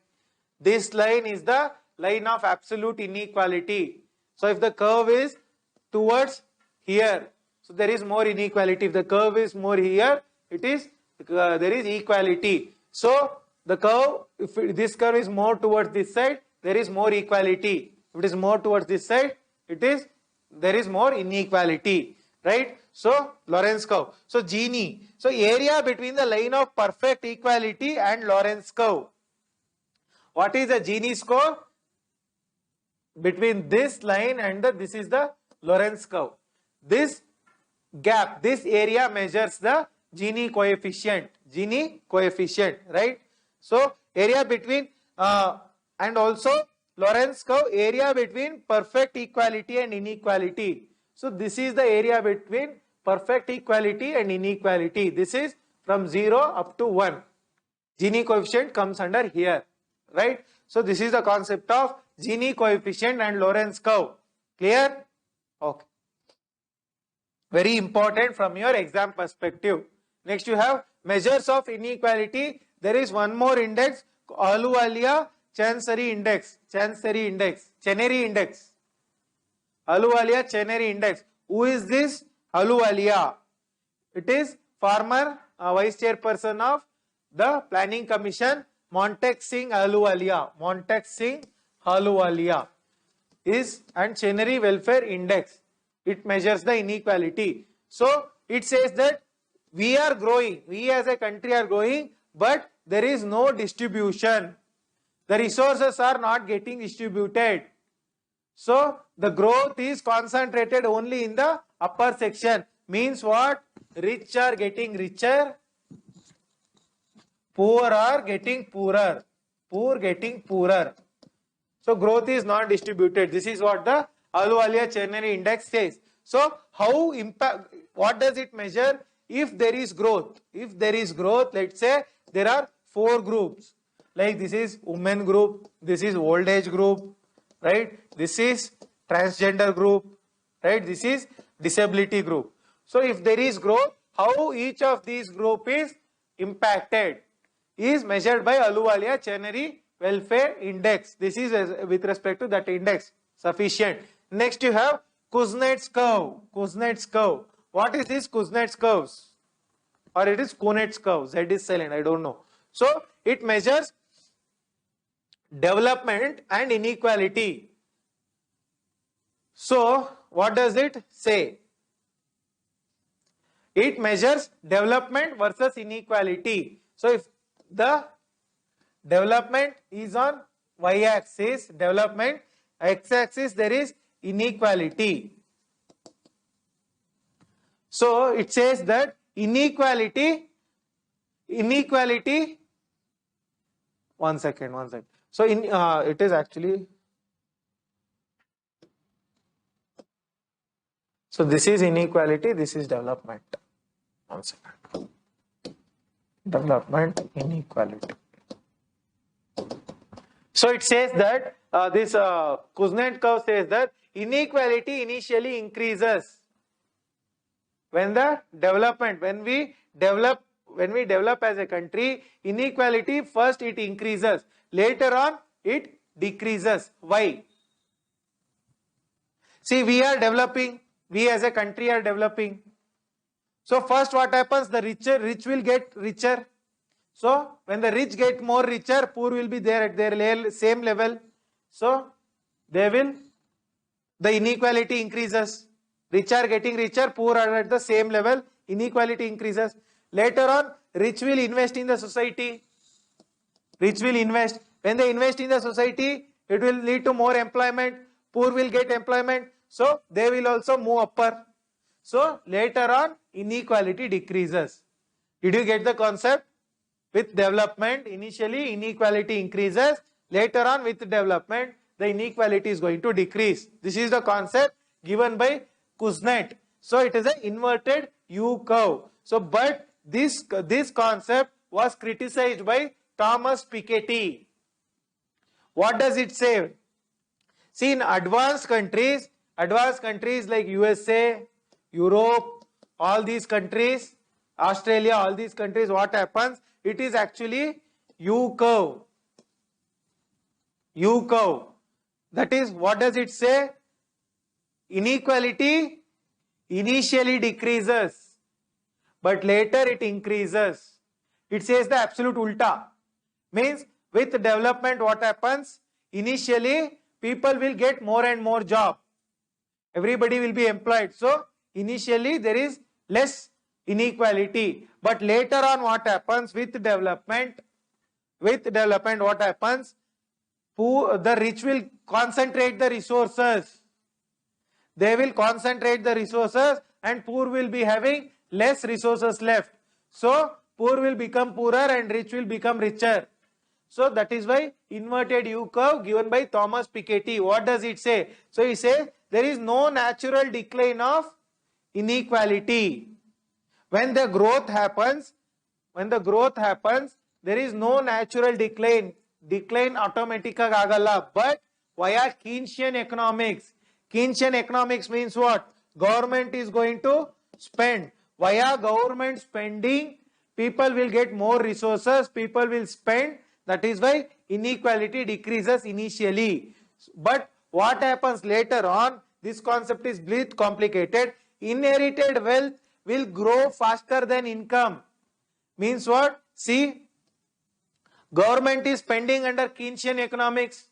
This line is the line of absolute inequality. So if the curve is towards here, so there is more inequality. If the curve is more here, it is there is equality. So the curve, if this curve is more towards this side, there is more equality. If it is more towards this side, there is more inequality, right? So Lorenz curve. So Gini. So area between the line of perfect equality and Lorenz curve. What is the Gini score? Between this line and this is the Lorenz curve. This gap, this area measures the Gini coefficient. Gini coefficient, right? So area between and also Lorenz curve, area between perfect equality and inequality. So this is the area between perfect equality and inequality. This is from 0 up to 1. Gini coefficient comes under here, right? So this is the concept of Gini coefficient and Lorenz curve. Clear? Okay. Very important from your exam perspective. Next you have measures of inequality. There is one more index, Ahluwalia Chancery Index. Chancery Index. Chenery Index. Ahluwalia Chenery Index. Who is this? Ahluwalia. It is former vice chairperson of the Planning Commission, Montek Singh Ahluwalia. Montek Singh Ahluwalia is and Chenery Welfare Index. It measures the inequality. So it says that we are growing, we as a country are growing, but there is no distribution. The resources are not getting distributed. So the growth is concentrated only in the upper section. Means what? Rich are getting richer, poor are getting poorer, poor getting poorer. So growth is not distributed. This is what the Ahluwalia-Chernary Index says. So how impact? What does it measure? If there is growth, let's say there are 4 groups. Like this is women group, this is old age group, right? This is transgender group, right? This is disability group. So if there is growth, how each of these group is impacted is measured by Ahluwalia-Chernary Welfare Index. This is with respect to that index sufficient. Next you have Kuznets curve. Kuznets curve. What is this Kuznets curves? Or it is Kuznets curve. Z is silent. I don't know. So it measures development and inequality. So what does it say? It measures development versus inequality. So if the development is on y-axis, development, x-axis there is inequality. So it says that inequality, one second. So it is actually, so this is inequality, this is development. One second. Development, inequality. So it says that this Kuznets curve says that inequality initially increases when the development, when we develop as a country, inequality first it increases, later on it decreases. Why? See, we are developing, we as a country are developing. So first what happens? The rich will get richer. So when the rich get more richer, poor will be there at their same level. So the inequality increases. Rich are getting richer, poor are at the same level, inequality increases. Later on, rich will invest in the society. Rich will invest. When they invest in the society, it will lead to more employment. Poor will get employment. So they will also move upper. So later on, inequality decreases. Did you get the concept? With development, initially inequality increases. Later on, with development, the inequality is going to decrease. This is the concept given by Kuznets. So it is an inverted U curve. So, but this concept was criticized by Thomas Piketty. What does it say? See, in advanced countries like USA, Europe, all these countries, Australia, all these countries, what happens? It is actually U curve. U curve. That is, what does it say? Inequality initially decreases, but later it increases. It says the absolute ulta. Means with development what happens? Initially people will get more and more job. Everybody will be employed. So initially there is less inequality. But later on what happens with development? With development what happens? The rich will concentrate the resources. They will concentrate the resources and poor will be having less resources left. So poor will become poorer and rich will become richer. So that is why inverted U curve given by Thomas Piketty. What does it say? So he says there is no natural decline of inequality. When the growth happens, there is no natural decline. Decline automatic agala, but via Keynesian economics. Keynesian economics means what? Government is going to spend. Via government spending, people will get more resources, people will spend. That is why inequality decreases initially. But what happens later on? This concept is bit complicated. Inherited wealth will grow faster than income. Means what? See, government is spending under Keynesian economics.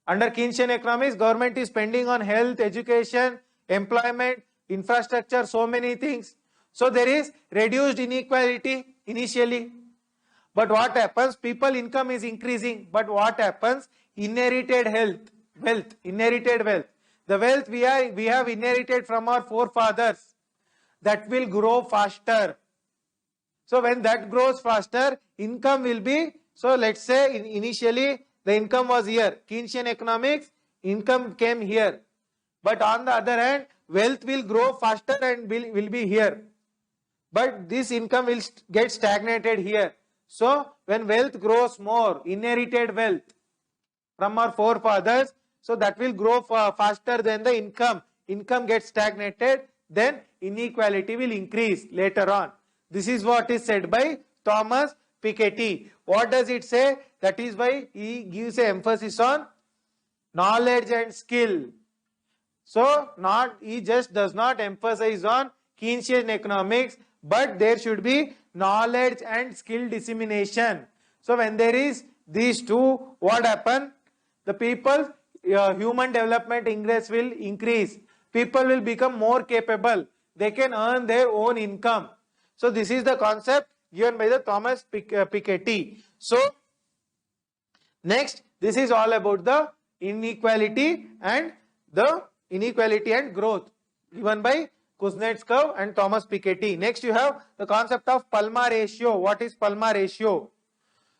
Under Keynesian economics, government is spending on health, education, employment, infrastructure, so many things. So there is reduced inequality initially. But what happens? People income is increasing. But what happens? Inherited inherited wealth. The wealth we have inherited from our forefathers, that will grow faster. So when that grows faster, income will be, so let's say initially the income was here. Keynesian economics, income came here. But on the other hand, wealth will grow faster and will be here. But this income will get stagnated here. So when wealth grows more, inherited wealth from our forefathers, so that will grow faster than the income. Income gets stagnated, then inequality will increase later on. This is what is said by Thomas Piketty. What does it say? That is why he gives an emphasis on knowledge and skill. So he just does not emphasize on Keynesian economics, but there should be knowledge and skill dissemination. So when there is these two, what happen? The people, human development index will increase. People will become more capable. They can earn their own income. So this is the concept given by the Thomas Piketty. So next, this is all about the inequality and growth given by Kuznets and Thomas Piketty. Next, you have the concept of Palma ratio. What is Palma ratio?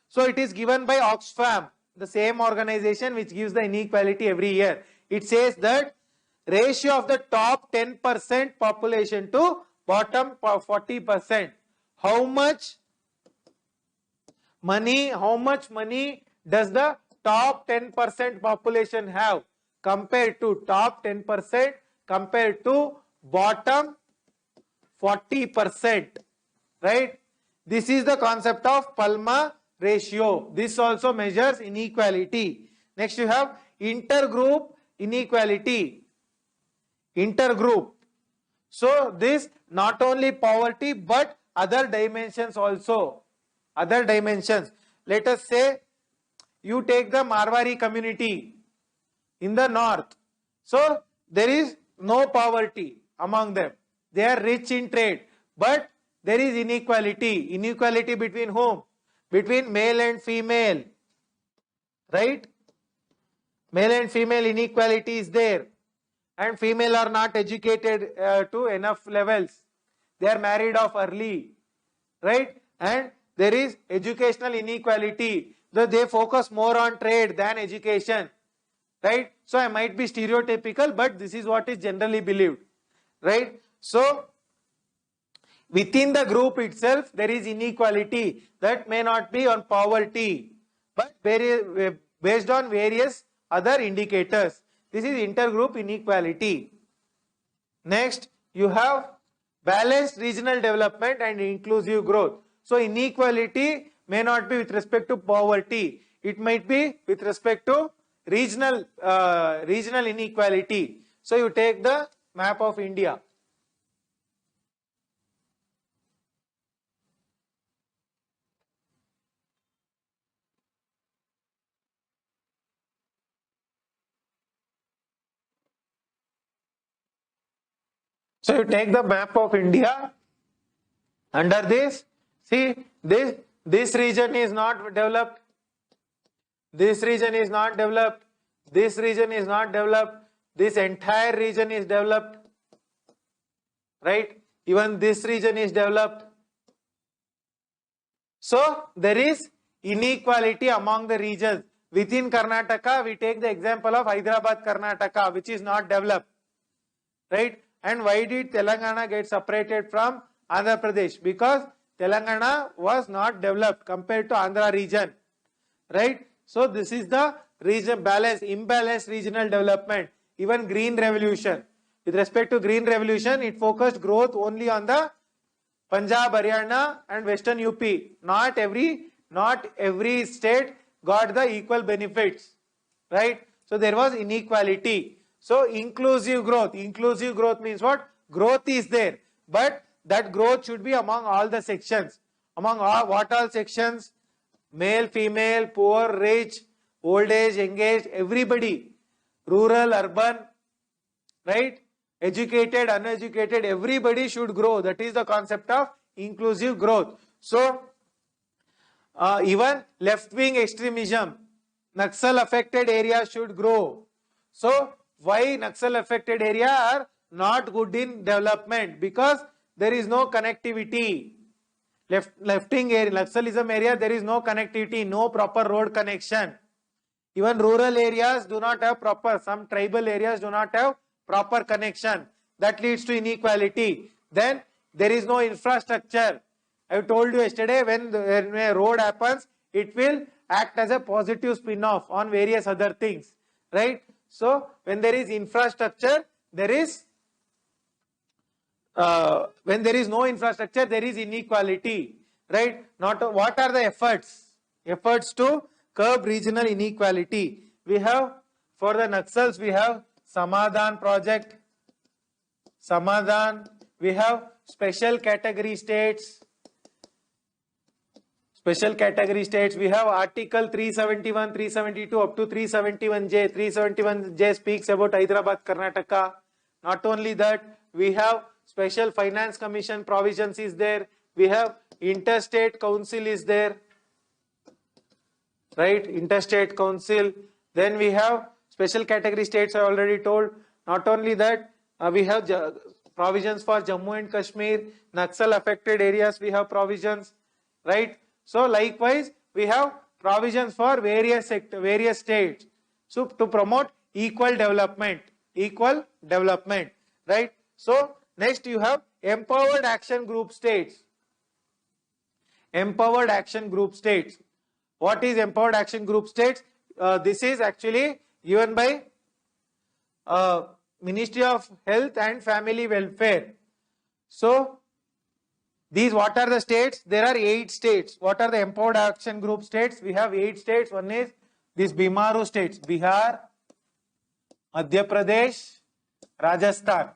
So it is given by Oxfam, the same organization which gives the inequality every year. It says that ratio of the top 10% population to bottom 40%. How much money does the top 10% population have compared to top 10% compared to bottom 40%, right? This is the concept of Palma ratio. This also measures inequality. Next you have intergroup inequality. Intergroup. So this not only poverty but other dimensions also. Other dimensions. Let us say you take the Marwari community in the north. So there is no poverty among them. They are rich in trade. But there is inequality. Inequality between whom? Between male and female. Right? Male and female inequality is there. And female are not educated to enough levels. They are married off early. Right? And there is educational inequality. They focus more on trade than education. Right? So I might be stereotypical, but this is what is generally believed. Right? So within the group itself, there is inequality that may not be on poverty, but based on various other indicators. This is intergroup inequality. Next, you have balanced regional development and inclusive growth. So inequality may not be with respect to poverty. It might be with respect to regional inequality. So you take the map of India. So you take the map of India. Under this, see this region is not developed. This region is not developed. This region is not developed. This entire region is developed. Right? Even this region is developed. So there is inequality among the regions. Within Karnataka, we take the example of Hyderabad, Karnataka, which is not developed. Right? And why did Telangana get separated from Andhra Pradesh? Because Telangana was not developed compared to Andhra region. Right? So this is the region imbalanced regional development. Even Green Revolution. With respect to Green Revolution, it focused growth only on the Punjab, Haryana and Western UP. Not every state got the equal benefits. Right? So there was inequality. So inclusive growth means what? Growth is there, but that growth should be among all the sections. Among what all sections? Male, female, poor, rich, old age, engaged, everybody. Rural, urban, right? educated, uneducated, everybody should grow. That is the concept of inclusive growth. So, even left-wing extremism, Naxal affected areas should grow. So, why Naxal affected area are not good in development? Because there is no connectivity. Left-wing area, Naxalism area, there is no connectivity, no proper road connection. Even rural areas do not have proper, some tribal areas do not have proper connection. That leads to inequality. Then there is no infrastructure. I told you yesterday, when a road happens, it will act as a positive spin-off on various other things, right? So when there is infrastructure, there is when there is no infrastructure, there is inequality, right? Not what are the efforts? Efforts to curb regional inequality. We have, for the Naxals, we have Samadhan project, Samadhan. We have special category states. Special category states. We have Article 371, 372 up to 371J. 371J speaks about Hyderabad, Karnataka. Not only that, we have Special Finance Commission provisions is there. We have Interstate Council is there. Right? Interstate Council. Then we have special category states, I already told. Not only that, we have provisions for Jammu and Kashmir. Naxal affected areas, we have provisions. Right? So likewise, we have provisions for various states. So to promote equal development, right? So next you have empowered action group states. Empowered action group states. What is empowered action group states? This is actually given by Ministry of Health and Family Welfare. So these, what are the states? There are 8 states. What are the empowered action group states? We have 8 states. One is these Bimaru states: Bihar, Madhya Pradesh, Rajasthan,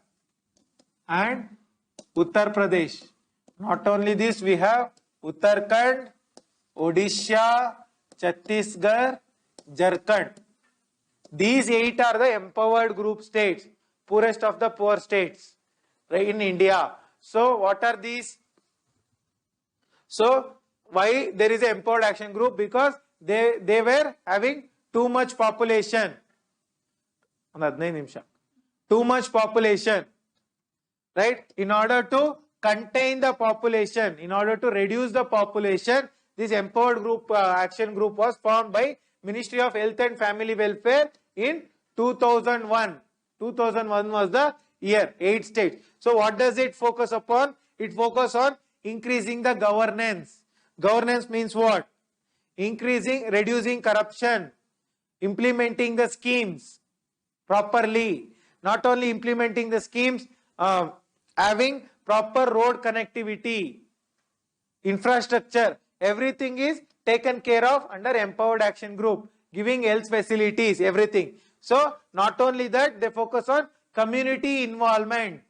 and Uttar Pradesh. Not only this, we have Uttarakhand, Odisha, Chhattisgarh, Jharkhand. These 8 are the empowered group states, poorest of the poor states, right, in India. So what are these? So why there is an empowered action group? Because they were having too much population. Too much population, right? In order to contain the population, in order to reduce the population, this empowered group action group was formed by Ministry of Health and Family Welfare in 2001. 2001 was the year. 8 states. So what does it focus upon? It focuses on increasing the governance. Governance means what? Reducing corruption, implementing the schemes properly. Not only implementing the schemes, having proper road connectivity, infrastructure, everything is taken care of under empowered action group, giving health facilities, everything. So not only that, they focus on community involvement.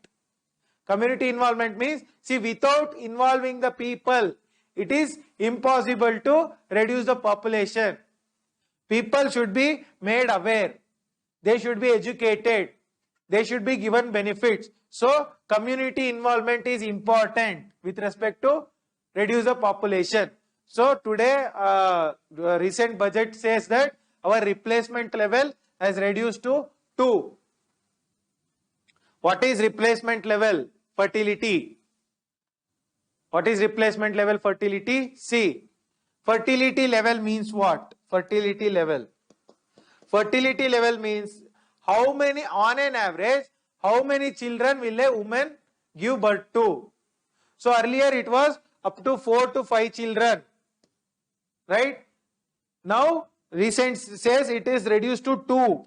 Community involvement means, see, without involving the people, it is impossible to reduce the population. People should be made aware. They should be educated. They should be given benefits. So community involvement is important with respect to reduce the population. So today, recent budget says that our replacement level has reduced to 2. What is replacement level? Fertility. What is replacement level fertility? See, fertility level means what? Fertility level. Fertility level means how many, on an average, how many children will a woman give birth to? So earlier it was up to 4 to 5 children, right? Now recent says it is reduced to 2.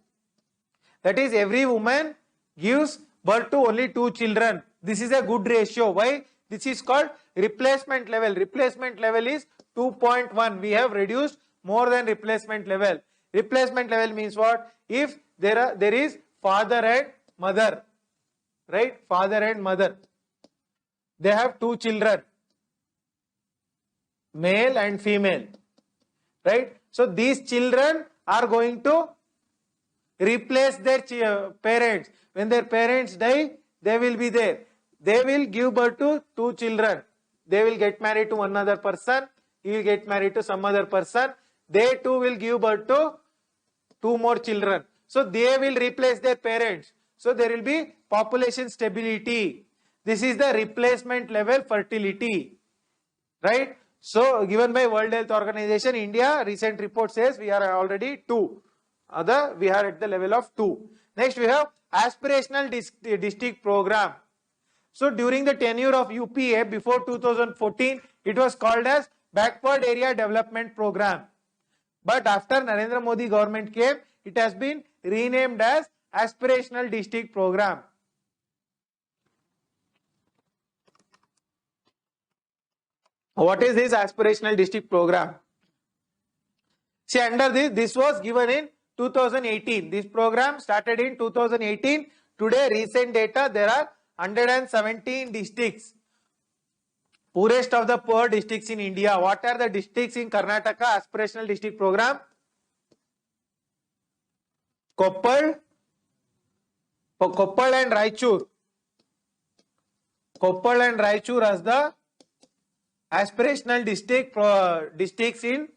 That is, every woman gives birth to only 2 children. This is a good ratio. Why? This is called replacement level. Replacement level is 2.1. We have reduced more than replacement level. Replacement level means what? If there is father and mother, right? Father and mother. They have 2 children, male and female, right? So these children are going to replace their parents. when their parents die, they will be there. They will give birth to two children. They will get married to one other person. He will get married to some other person. They too will give birth to two more children. So they will replace their parents. So there will be population stability. This is the replacement level fertility. Right? So given by World Health Organization, India, recent report says we are already 2. We are at the level of 2. Next we have aspirational district program. So during the tenure of UPA before 2014, it was called as Backward Area Development Program. But after Narendra Modi government came, it has been renamed as Aspirational District Program. What is this Aspirational District Program? See, under this was given in 2018. This program started in 2018. Today, recent data, there are 117 districts. Poorest of the poor districts in India. What are the districts in Karnataka Aspirational District Program? Koppal and Raichur. Koppal and Raichur as the aspirational districts in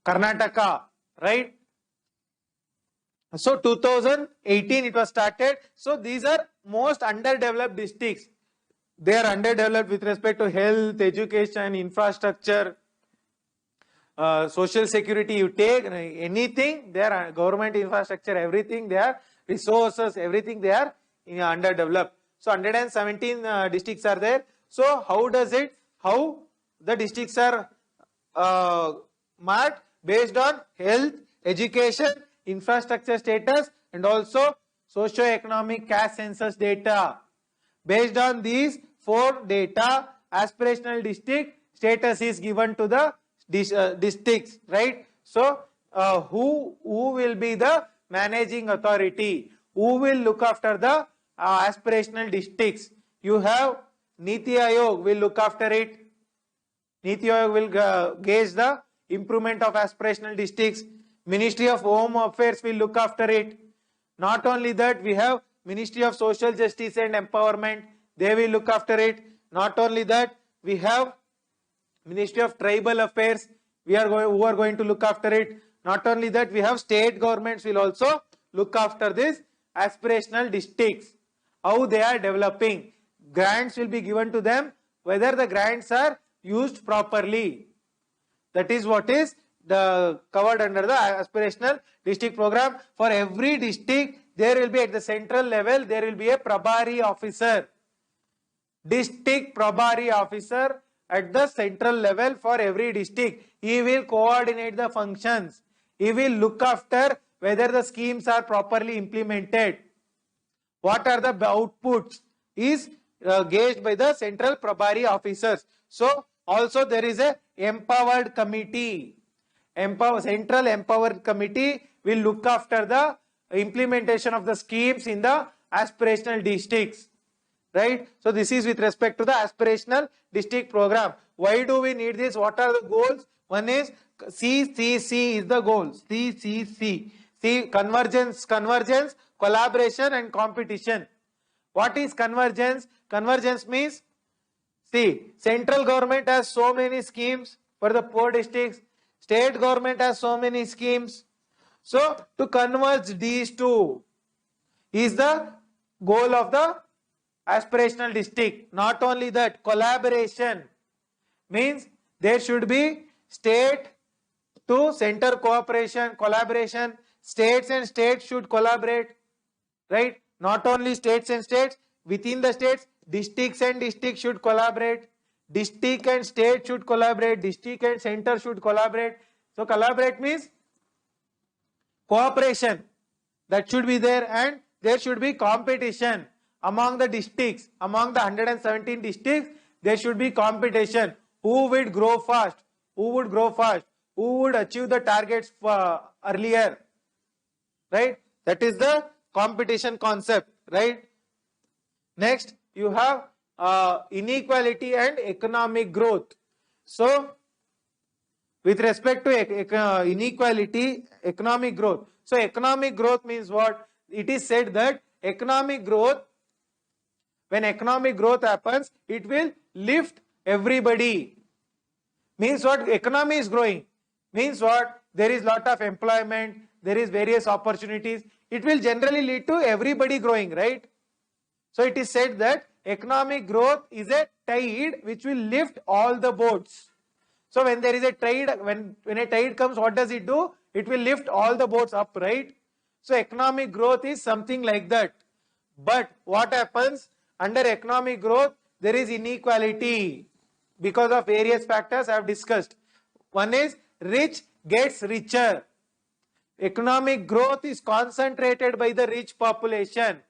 Karnataka, right? So 2018 it was started. So these are most underdeveloped districts. They are underdeveloped with respect to health, education, infrastructure, social security. You take anything, they are government infrastructure, everything they are, resources, everything they are underdeveloped. So 117 districts are there. So how the districts are marked? Based on health, education, infrastructure status, and also socio-economic caste census data. Based on these 4 data, aspirational district status is given to the districts, right? So who will be the managing authority? Who will look after the aspirational districts? You have Niti Aayog will look after it. Niti Aayog will gauge the improvement of aspirational districts. Ministry of Home Affairs will look after it. Not only that, we have Ministry of Social Justice and Empowerment. They will look after it. Not only that, we have Ministry of Tribal Affairs. Who are going to look after it. Not only that, we have state governments will also look after this aspirational districts. How they are developing. Grants will be given to them. Whether the grants are used properly. That is what is covered under the aspirational district program. For every district, there will be at the central level, there will be a Prabhari officer. District Prabhari officer at the central level for every district. He will coordinate the functions. He will look after whether the schemes are properly implemented. What are the outputs is gauged by the central Prabhari officers. So also there is a empowered committee. Central empowered committee will look after the implementation of the schemes in the aspirational districts. Right? So this is with respect to the aspirational district program. Why do we need this? What are the goals? One is CCC is the goal. CCC. See, convergence, collaboration and competition. What is convergence? Convergence means, see, central government has so many schemes for the poor districts. State government has so many schemes. So, to converge these two is the goal of the aspirational district. Not only that, collaboration means there should be state to center collaboration. States and states should collaborate, right? Not only states and states, within the states, districts and districts should collaborate. District and state should collaborate. District and center should collaborate. So collaborate means cooperation. That should be there, and there should be competition among the districts. Among the 117 districts, there should be competition. Who would grow fast? Who would grow fast? Who would achieve the targets earlier? Right? That is the competition concept, right? Next, you have inequality and economic growth. So, with respect to inequality, economic growth. So, economic growth means what? it is said that economic growth, when economic growth happens, it will lift everybody. Means what? Economy is growing. Means what? There is lot of employment, there is various opportunities. It will generally lead to everybody growing, right? So it is said that economic growth is a tide which will lift all the boats. So when there is a tide, when a tide comes, what does it do? It will lift all the boats up, right? So economic growth is something like that. But what happens? Under economic growth, there is inequality because of various factors I have discussed. One is rich gets richer. Economic growth is concentrated by the rich population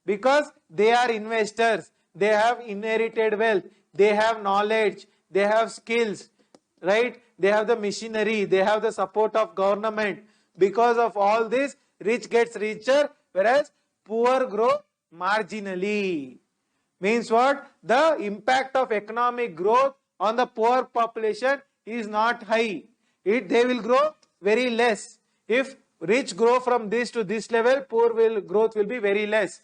because they are investors, they have inherited wealth, they have knowledge, they have skills, right? They have the machinery, they have the support of government. Because of all this, rich gets richer, whereas poor grow marginally. Means what? The impact of economic growth on the poor population is not high. They will grow very less. If rich grow from this to this level, growth will be very less.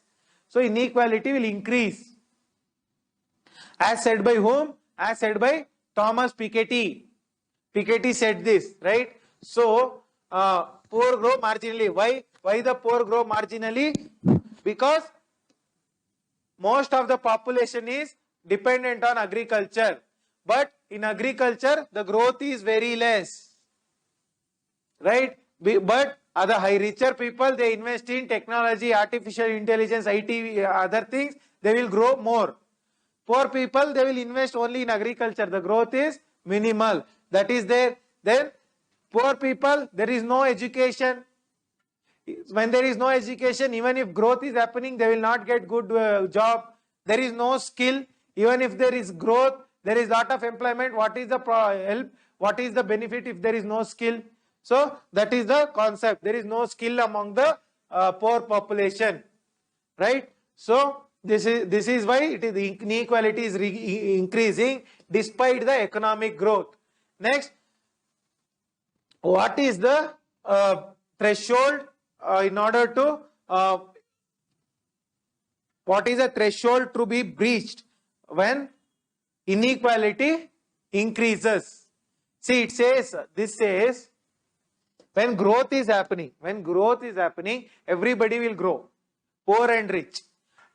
So inequality will increase. As said by whom? As said by Thomas Piketty. Piketty said this, right? So poor grow marginally. Why the poor grow marginally? Because most of the population is dependent on agriculture. But in agriculture, the growth is very less, right? But other richer people, they invest in technology, artificial intelligence, IT, other things, they will grow more. Poor people, they will invest only in agriculture. The growth is minimal. That is there. Then poor people, there is no education. When there is no education, even if growth is happening, they will not get good job. There is no skill. Even if there is growth, there is lot of employment. What is the help? What is the benefit if there is no skill? So that is the concept. There is no skill among the poor population, right? So this is why the inequality is increasing despite the economic growth. Next, what is the threshold in order to what is the threshold to be breached when inequality increases? See, it says, this says, when growth is happening, everybody will grow, poor and rich.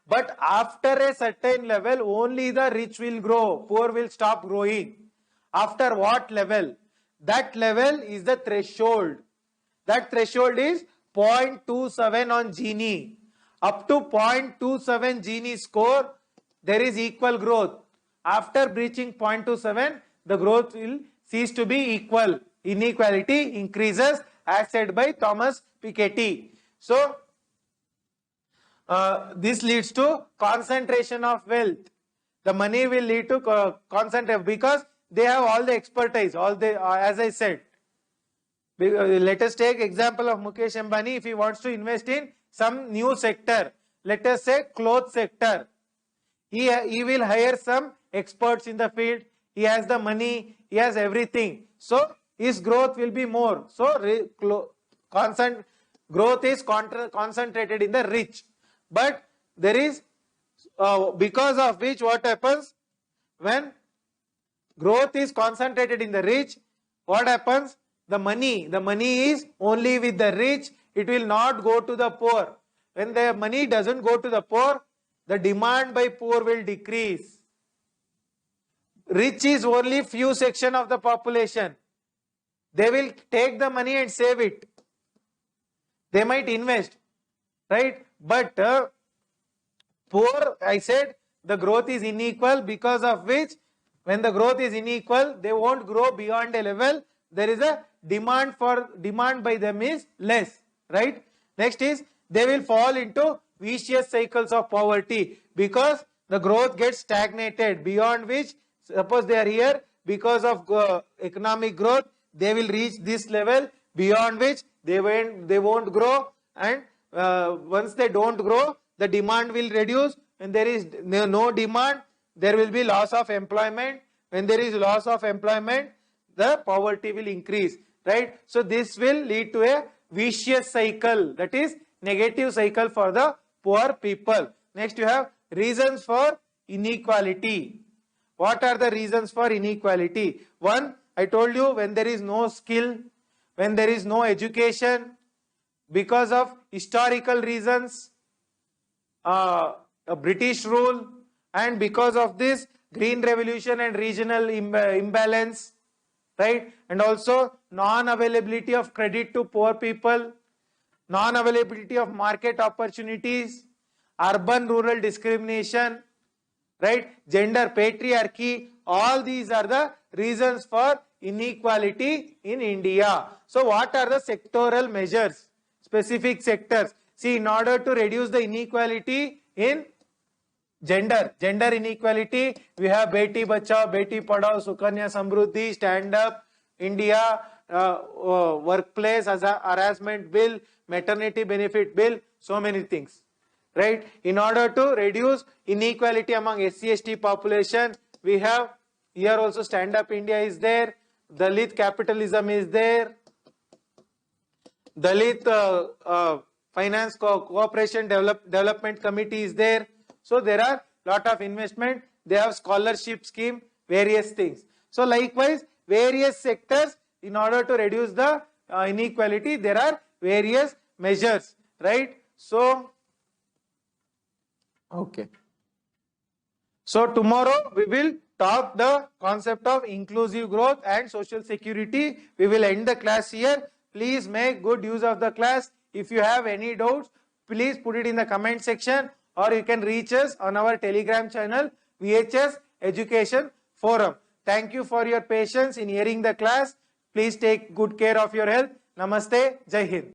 But after a certain level, only the rich will grow, poor will stop growing. After what level? That level is the threshold. That threshold is 0.27 on Gini. Up to 0.27 Gini score, there is equal growth. After breaching 0.27, the growth will cease to be equal. Inequality increases, as said by Thomas Piketty. So, this leads to concentration of wealth. The money will lead to concentration because they have all the expertise, as I said. Let us take example of Mukesh Ambani. If he wants to invest in some new sector, let us say cloth sector, he will hire some experts in the field. He has the money, he has everything. So his growth will be more. So growth is concentrated in the rich. But there is, because of which what happens? When growth is concentrated in the rich, what happens? The money is only with the rich. It will not go to the poor. When the money doesn't go to the poor, the demand by poor will decrease. Rich is only few section of the population. They will take the money and save it. They might invest, right? But poor, I said, the growth is unequal, because of which when the growth is unequal, they won't grow beyond a level. There is a demand by them is less, right? Next is, they will fall into vicious cycles of poverty because the growth gets stagnated, beyond which, suppose they are here, because of economic growth, they will reach this level, beyond which they won't grow, and once they don't grow, the demand will reduce. When there is no demand, there will be loss of employment. When there is loss of employment, the poverty will increase, right? So this will lead to a vicious cycle, that is negative cycle for the poor people. Next you have reasons for inequality. What are the reasons for inequality? One, I told you, when there is no skill, when there is no education, because of historical reasons, a British rule, and because of this green revolution and regional imbalance, right? And also non-availability of credit to poor people, non-availability of market opportunities, urban-rural discrimination, right? Gender patriarchy, all these are the reasons for inequality in India. So what are the sectoral measures? Specific sectors. See, in order to reduce the inequality in gender inequality, we have Beti Bachao, Beti Padhao, Sukanya Samruddhi, Stand Up India, workplace as a harassment bill, maternity benefit bill, so many things, right? In order to reduce inequality among SC/ST population, we have here also Stand Up India is there, Dalit capitalism is there, Dalit Finance Cooperation Development Committee is there. So there are lot of investment, they have scholarship scheme, various things. So likewise, various sectors, in order to reduce the inequality, there are various measures, right? So, okay. So tomorrow we will talk the concept of inclusive growth and social security. We will end the class here. Please make good use of the class. If you have any doubts, please put it in the comment section, or you can reach us on our Telegram channel, VHS Education Forum. Thank you for your patience in hearing the class. Please take good care of your health. Namaste. Jai Hind.